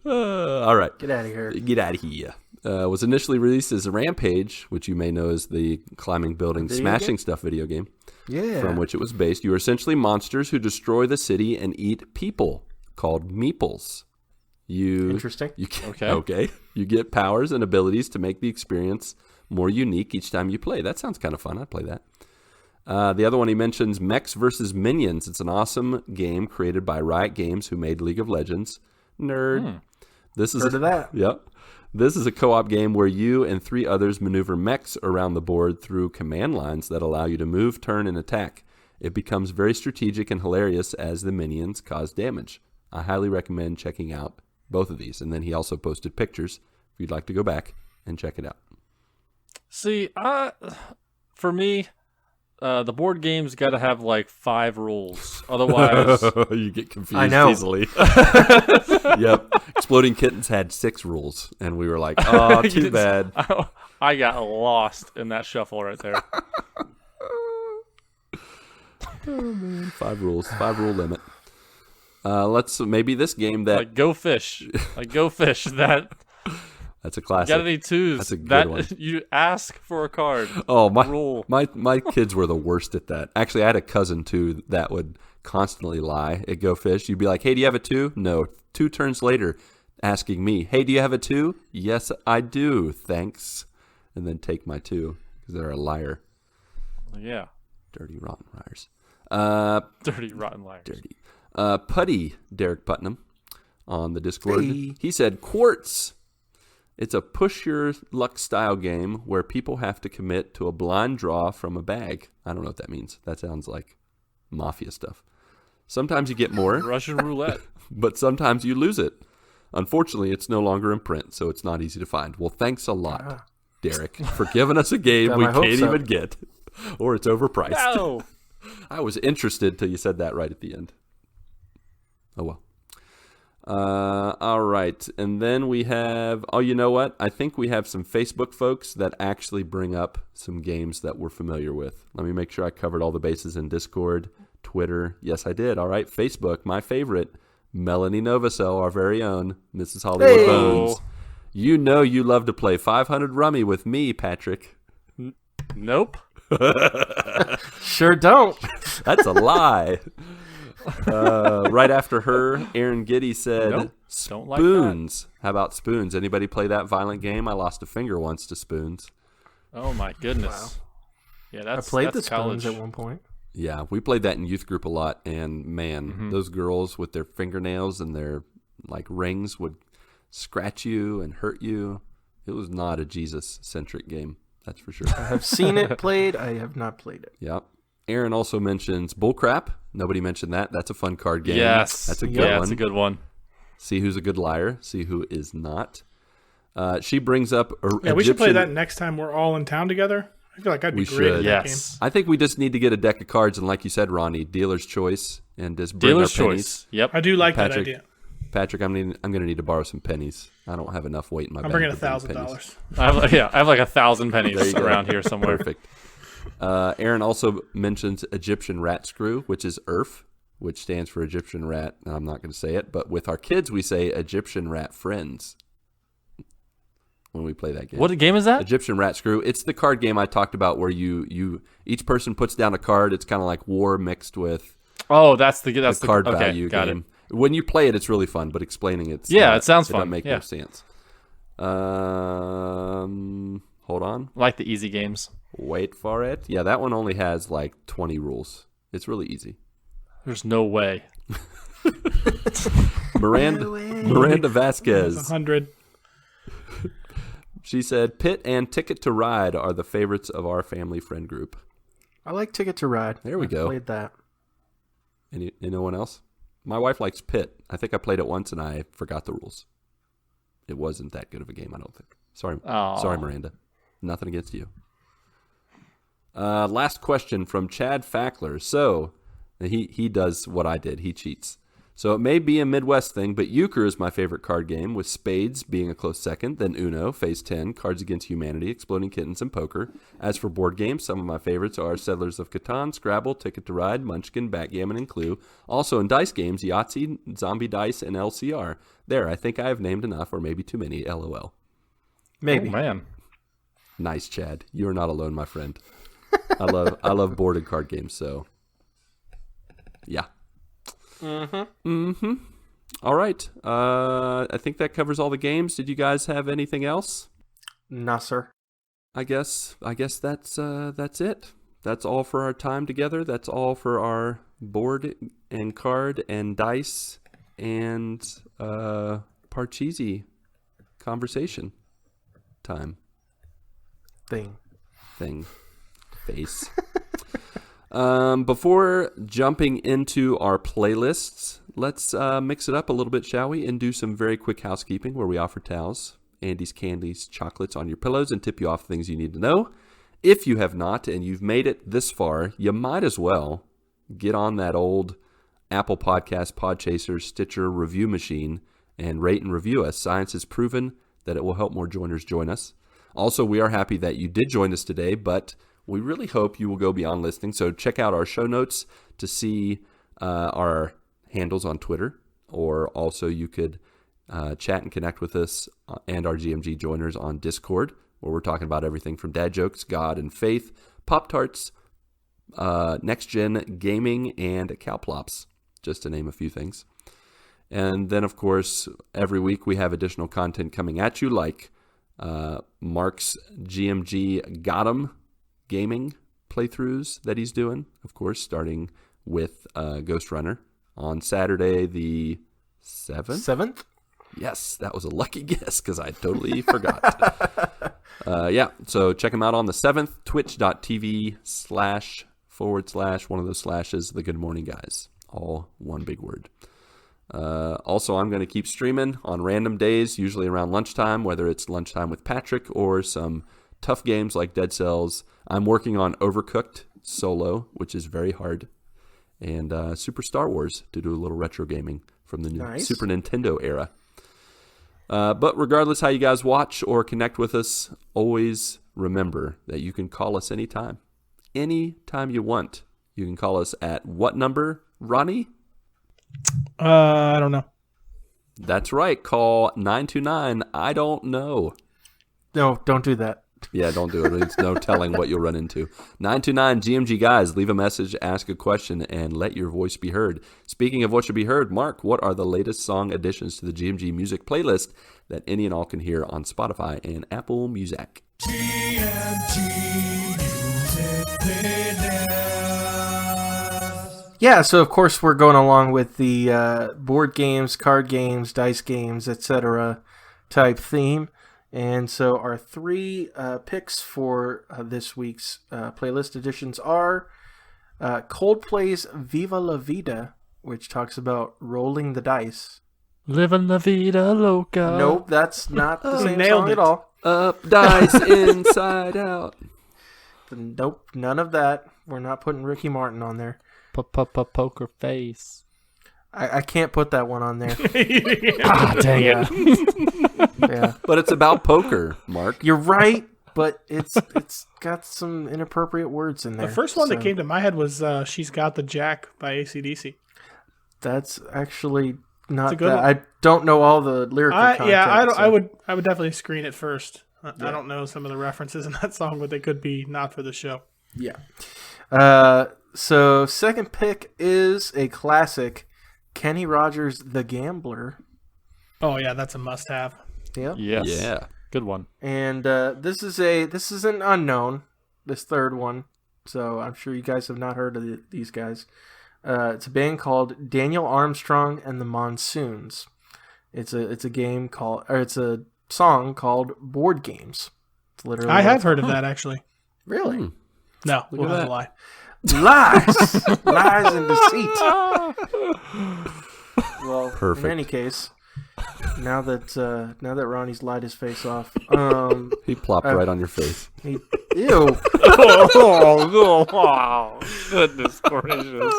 All right. Get out of here. Get out of here. Was initially released as Rampage, which you may know as the climbing, building, smashing stuff video game. Yeah. From which it was based. You are essentially monsters who destroy the city and eat people, called meeples. Interesting. Okay. You get powers and abilities to make the experience more unique each time you play. That sounds kind of fun. I'd play that. The other one he mentions, Mechs vs. Minions. It's an awesome game created by Riot Games, who made League of Legends. Nerd. Heard of that. Yep. This is a co-op game where you and 3 others maneuver mechs around the board through command lines that allow you to move, turn, and attack. It becomes very strategic and hilarious as the minions cause damage. I highly recommend checking out both of these. And then he also posted pictures if you'd like to go back and check it out. See, for me, the board game's got to have 5 rules. Otherwise, you get confused easily. Yep. Exploding Kittens had 6 rules, and we were like, oh, too bad. I got lost in that shuffle right there. Oh, man. 5 rules. 5 rule limit. Let's maybe this game that go fish. Go fish. That's a classic. You gotta need 2s. That's a good one. You ask for a card. Oh, rule. My kids were the worst at that. Actually, I had a cousin too that would constantly lie at Go Fish. You'd be like, "Hey, do you have a 2?" No. 2 turns later, asking me, "Hey, do you have a 2?" "Yes, I do. Thanks." And then take my 2 because they're a liar. Yeah. Dirty rotten liars. Dirty rotten liars. Dirty. Putty Derek Putnam on the Discord. Hey. He said, Quartz. It's a push your luck style game where people have to commit to a blind draw from a bag. I don't know what that means. That sounds like mafia stuff. Sometimes you get more. Russian roulette. But sometimes you lose it. Unfortunately, it's no longer in print, so it's not easy to find. Well, thanks a lot, Derek, for giving us a game we can't even get, or it's overpriced. No. I was interested till you said that right at the end. Oh, well. All right. And then we have, you know what? I think we have some Facebook folks that actually bring up some games that we're familiar with. Let me make sure I covered all the bases in Discord, Twitter. Yes, I did. All right. Facebook, my favorite. Melanie Novosel, our very own Mrs. Hollywood Bones. You know you love to play 500 Rummy with me, Patrick. Nope. Sure don't. That's a lie. Right after her, Aaron Giddy said, nope, Spoons. Don't like that. How about Spoons? Anybody play that violent game? I lost a finger once to Spoons. Oh, my goodness. Wow. Yeah, that's I played that's the college. Spoons at one point. Yeah, we played that in youth group a lot, and man, those girls with their fingernails and their like rings would scratch you and hurt you. It was not a Jesus-centric game, that's for sure. I have seen it played. I have not played it. Yep. Aaron also mentions Bullcrap. Nobody mentioned that. That's a fun card game. Yes. That's a good one. Yeah, it's a good one. See who's a good liar. See who is not. She brings up we should play that next time we're all in town together. I feel like I'd be great at that game. I think we just need to get a deck of cards, and like you said, Ronnie, dealer's choice, and just bring our pennies. Yep. I do like that idea. Patrick, I'm going to need to borrow some pennies. I don't have enough weight in my bag. I'm bringing $1,000. I have like 1,000 pennies around here somewhere. Perfect. Aaron also mentions Egyptian rat screw, which is ERF, which stands for Egyptian rat. I'm not going to say it, but with our kids, we say Egyptian rat friends when we play that game. What game is that? Egyptian rat screw. It's the card game I talked about where you each person puts down a card. It's kind of like war mixed with that's the card value got game. It. When you play it, it's really fun, but explaining it sounds fun. Doesn't make no sense. Hold on. I like the easy games. Wait for it. Yeah, that one only has like 20 rules. It's really easy. There's no way. Miranda Vasquez. 100. She said, Pit and Ticket to Ride are the favorites of our family friend group. I like Ticket to Ride. There we go. Played that. Anyone else? My wife likes Pit. I think I played it once and I forgot the rules. It wasn't that good of a game, I don't think. Sorry, Miranda. Nothing against you. Last question from Chad Fackler. So, he does what I did. He cheats. So it may be a Midwest thing, but Euchre is my favorite card game, with Spades being a close second, then Uno, Phase 10, Cards Against Humanity, Exploding Kittens, and Poker. As for board games, some of my favorites are Settlers of Catan, Scrabble, Ticket to Ride, Munchkin, Backgammon, and Clue. Also in dice games, Yahtzee, Zombie Dice, and LCR. There, I think I have named enough, or maybe too many, LOL. Maybe. Oh, man. Nice, Chad. You are not alone, my friend. I love board and card games, so yeah. All right. I think that covers all the games. Did you guys have anything else? Nah, sir. I guess that's it. That's all for our time together. That's all for our board and card and dice and Parcheesi conversation time. Thing. Face. Before jumping into our playlists, let's mix it up a little bit, shall we? And do some very quick housekeeping where we offer towels, Andes, candies, chocolates on your pillows, and tip you off things you need to know. If you have not and you've made it this far, you might as well get on that old Apple Podcast, Podchaser, Stitcher review machine and rate and review us. Science has proven that it will help more joiners join us. Also, we are happy that you did join us today, but we really hope you will go beyond listening. So check out our show notes to see our handles on Twitter, or also you could chat and connect with us and our GMG joiners on Discord, where we're talking about everything from dad jokes, God and faith, Pop-Tarts, next-gen gaming, and Calplops, just to name a few things. And then, of course, every week we have additional content coming at you, like Marc's GMG Got 'em gaming playthroughs that he's doing, of course, starting with Ghost Runner on Saturday the 7th? Yes, that was a lucky guess because I totally forgot. So check him out on the 7th, twitch.tv// one of those slashes, the Good Morning Guys. All one big word. Also, I'm going to keep streaming on random days, usually around lunchtime, whether it's lunchtime with Patrick or some tough games like Dead Cells. I'm working on Overcooked solo, which is very hard, and Super Star Wars to do a little retro gaming from the new Super Nintendo era. But regardless how you guys watch or connect with us, always remember that you can call us anytime. Anytime you want. You can call us at what number, Ronnie? I don't know. That's right. Call 929 I don't know. No, don't do that. Yeah, don't do it. There's no telling what you'll run into. 929 GMG guys, leave a message, ask a question, and let your voice be heard. Speaking of what should be heard, Mark, what are the latest song additions to the GMG music playlist that any and all can hear on Spotify and Apple Music? GMG Music Playlist. Yeah, so of course we're going along with the board games, card games, dice games, etc. type theme. And so our 3 picks for this week's playlist editions are Coldplay's Viva La Vida, which talks about rolling the dice. Living La Vida Loca. Nope, that's not the same nailed song it. at all. Up, dice, inside out. Nope, none of that. We're not putting Ricky Martin on there. Poker face. I can't put that one on there. Ah, dang it. Yeah. But it's about poker, Mark. You're right, but it's got some inappropriate words in there. The first one that came to my head was She's Got the Jack by AC/DC. That's actually not a good that. one. I don't know all the lyrical content. I would definitely screen it first. I don't know some of the references in that song, but they could be not for the show. Yeah. So second pick is a classic, Kenny Rogers' The Gambler. Oh yeah, that's a must-have. Yeah. Yes. Yeah. Good one. And this is an unknown, this third one. So I'm sure you guys have not heard of these guys. It's a band called Daniel Armstrong and the Monsoons. It's a song called Board Games. It's literally. I have heard of that actually. Really? No, we'll at have that. to lie. Lies and deceit. Well, Perfect. in any case, now that Ronnie's lied his face off, He plopped right on your face. ew. Wow. Goodness gracious.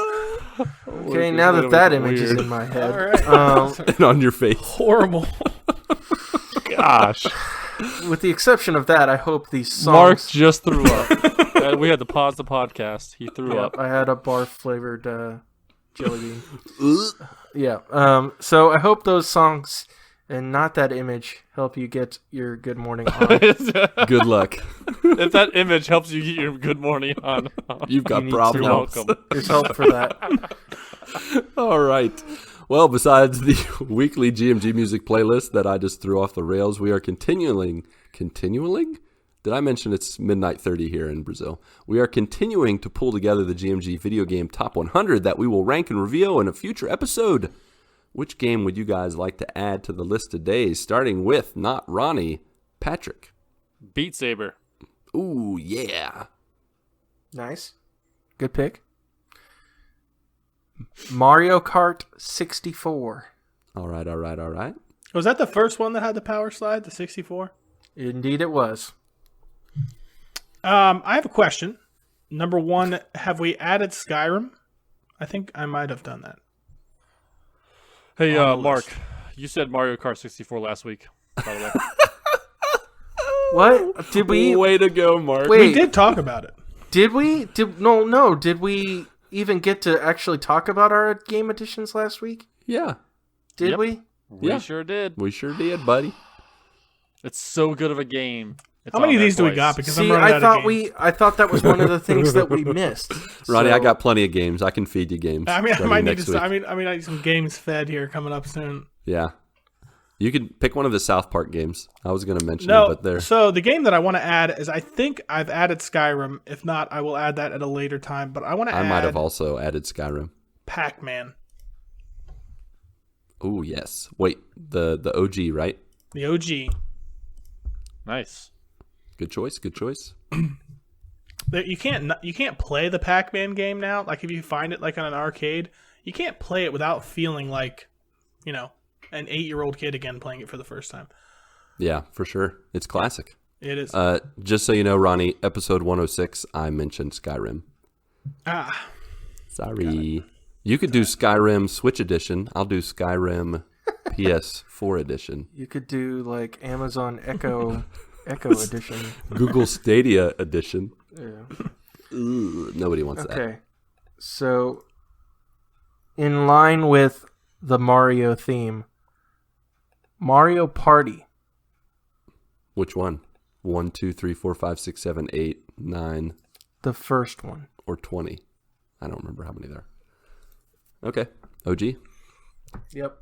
Okay, now that image is in my head. All right. And on your face. Horrible. Gosh. With the exception of that, I hope these songs. Mark just threw up. We had to pause the podcast. He threw up. I had a barf flavored jelly bean. Yeah. So I hope those songs and not that image help you get your good morning on. Good luck. If that image helps you get your good morning on, You've got You need problems. you're welcome. There's help for that. All right. Well, besides the weekly GMG music playlist that I just threw off the rails, we are continuing? Did I mention it's midnight 30 here in Brazil? We are continuing to pull together the GMG video game top 100 that we will rank and reveal in a future episode. Which game would you guys like to add to the list today? Starting with, not Ronnie, Patrick. Beat Saber. Ooh, yeah. Nice. Good pick. Mario Kart 64. All right. Was that the first one that had the power slide, the 64? Indeed it was. I have a question. Number one, have we added Skyrim? I think I might have done that. Hey, On the Mark, list. you said Mario Kart 64 last week, by the way. What? Did we? Way to go, Mark. Wait. We did talk about it. Did we? No. Did we even get to actually talk about our game editions last week? Yeah. Did Yep. we? We sure did. We sure did, buddy. It's so good of a game. It's How many on of there these do we twice. got? Because I'm See, running out of games. I thought that was one of the things that we missed. Ronnie, So- I got plenty of games. I can feed you games. I mean, I starting might need next to. week. I mean, I need some games fed here coming up soon. Yeah. You could pick one of the South Park games. I was going to mention it, No, but there. so the game that I want to add is I think I've added Skyrim. If not, I will add that at a later time. But I want to I add might have also added Skyrim. Pac-Man, Oh, yes. Wait, the OG, right? the OG. Nice. Good choice. You can't play the Pac-Man game now. Like if you find it like on an arcade, you can't play it without feeling like an 8-year-old kid again playing it for the first time. Yeah, for sure. It's classic. It is. Just so you know, Ronnie, episode 106, I mentioned Skyrim. Sorry. You could do Skyrim Switch Edition. I'll do Skyrim PS4 Edition. You could do like Amazon Echo Edition. Google Stadia Edition. Yeah. Ooh, nobody wants that. Okay. So, in line with the Mario theme, Mario Party. Which one? 1, 2, 3, 4, 5, 6, 7, 8, 9. The first one. Or 20. I don't remember how many there are. Okay. OG? Yep.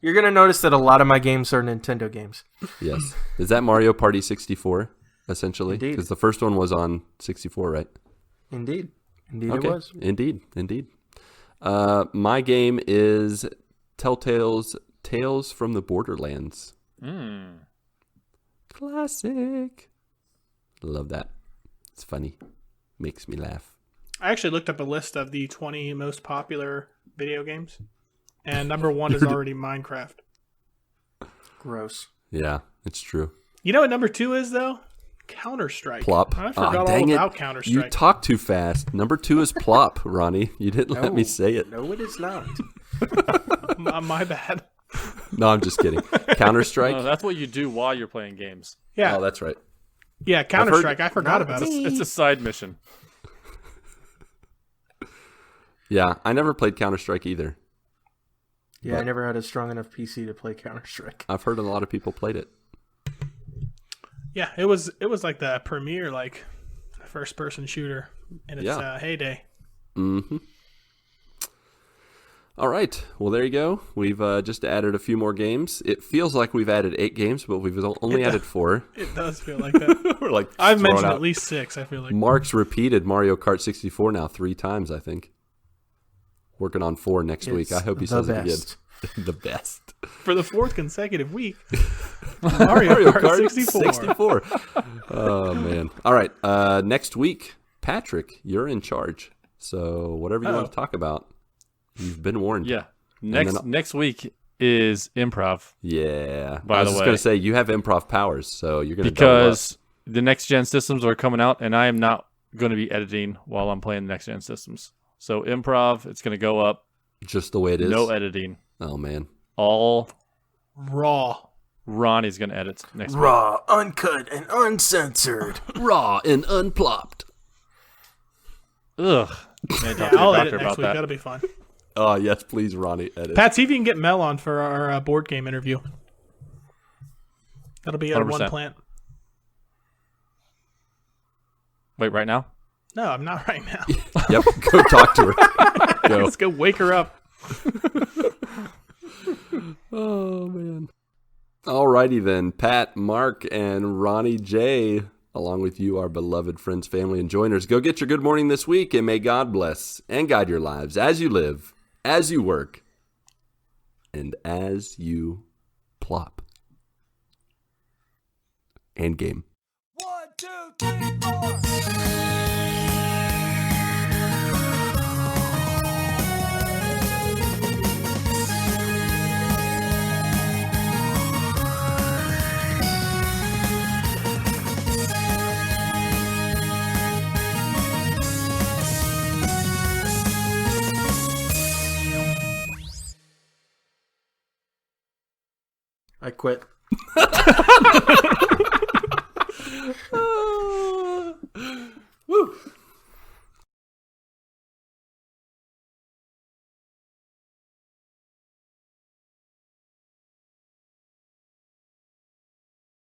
You're going to notice that a lot of my games are Nintendo games. Yes. Is that Mario Party 64, essentially? Indeed. Because the first one was on 64, right? Indeed. Indeed Okay. it was. Indeed. My game is Telltale's Tales from the Borderlands. Classic. Love that. It's funny. Makes me laugh. I actually looked up a list of the 20 most popular video games, and number 1 is already Minecraft. Gross. Yeah, it's true. You know what number 2 is, though? Counter-Strike. Plop. I forgot dang all about it. Counter-Strike. You talk too fast. Number 2 is Plop, Ronnie. You didn't let me say it. No, it is not. My bad. No, I'm just kidding. Counter-Strike? No, that's what you do while you're playing games. Yeah. Oh, that's right. Yeah, Counter-Strike. I forgot about it. It's a side mission. Yeah, I never played Counter-Strike either. Yeah, I never had a strong enough PC to play Counter-Strike. I've heard a lot of people played it. Yeah, it was like the premier first person shooter in its heyday. Mm-hmm. All right. Well, there you go. We've just added a few more games. It feels like we've added 8 games, but we've only added 4. It does feel like that. We're like I've throwing mentioned out. at least 6, I feel like. Mark's repeated Mario Kart 64 now 3 times, I think. Working on 4 next week. I hope he says it again. The best. For the 4th consecutive week, Mario Kart 64. Oh, man. All right. Next week, Patrick, you're in charge. So whatever you want to talk about, you've been warned. Yeah. Next week is improv. Yeah. By I was the just way. going to say, you have improv powers, so you're going to Because the next gen systems are coming out, and I am not going to be editing while I'm playing the next gen systems. So improv, it's going to go up. Just the way it is. No editing. Oh, man. All Raw. Ronnie's going to edit next week. Raw, uncut, and uncensored. Raw and unplopped. Ugh. Man, talk to your I'll doctor edit next about week. that. That'll be fun. Oh, yes, please, Ronnie, edit. Pat, see if you can get Mel on for our board game interview. That'll be at 100%. one plant. Wait, right now? No, I'm not right now. Yep, go talk to her. Go. Let's go wake her up. Oh, man. Alrighty then. Pat, Mark, and Ronnie J, along with you, our beloved friends, family, and joiners, go get your good morning this week, and may God bless and guide your lives as you live, as you work, and as you plop. And game. 1, 2, 3, 4. I quit.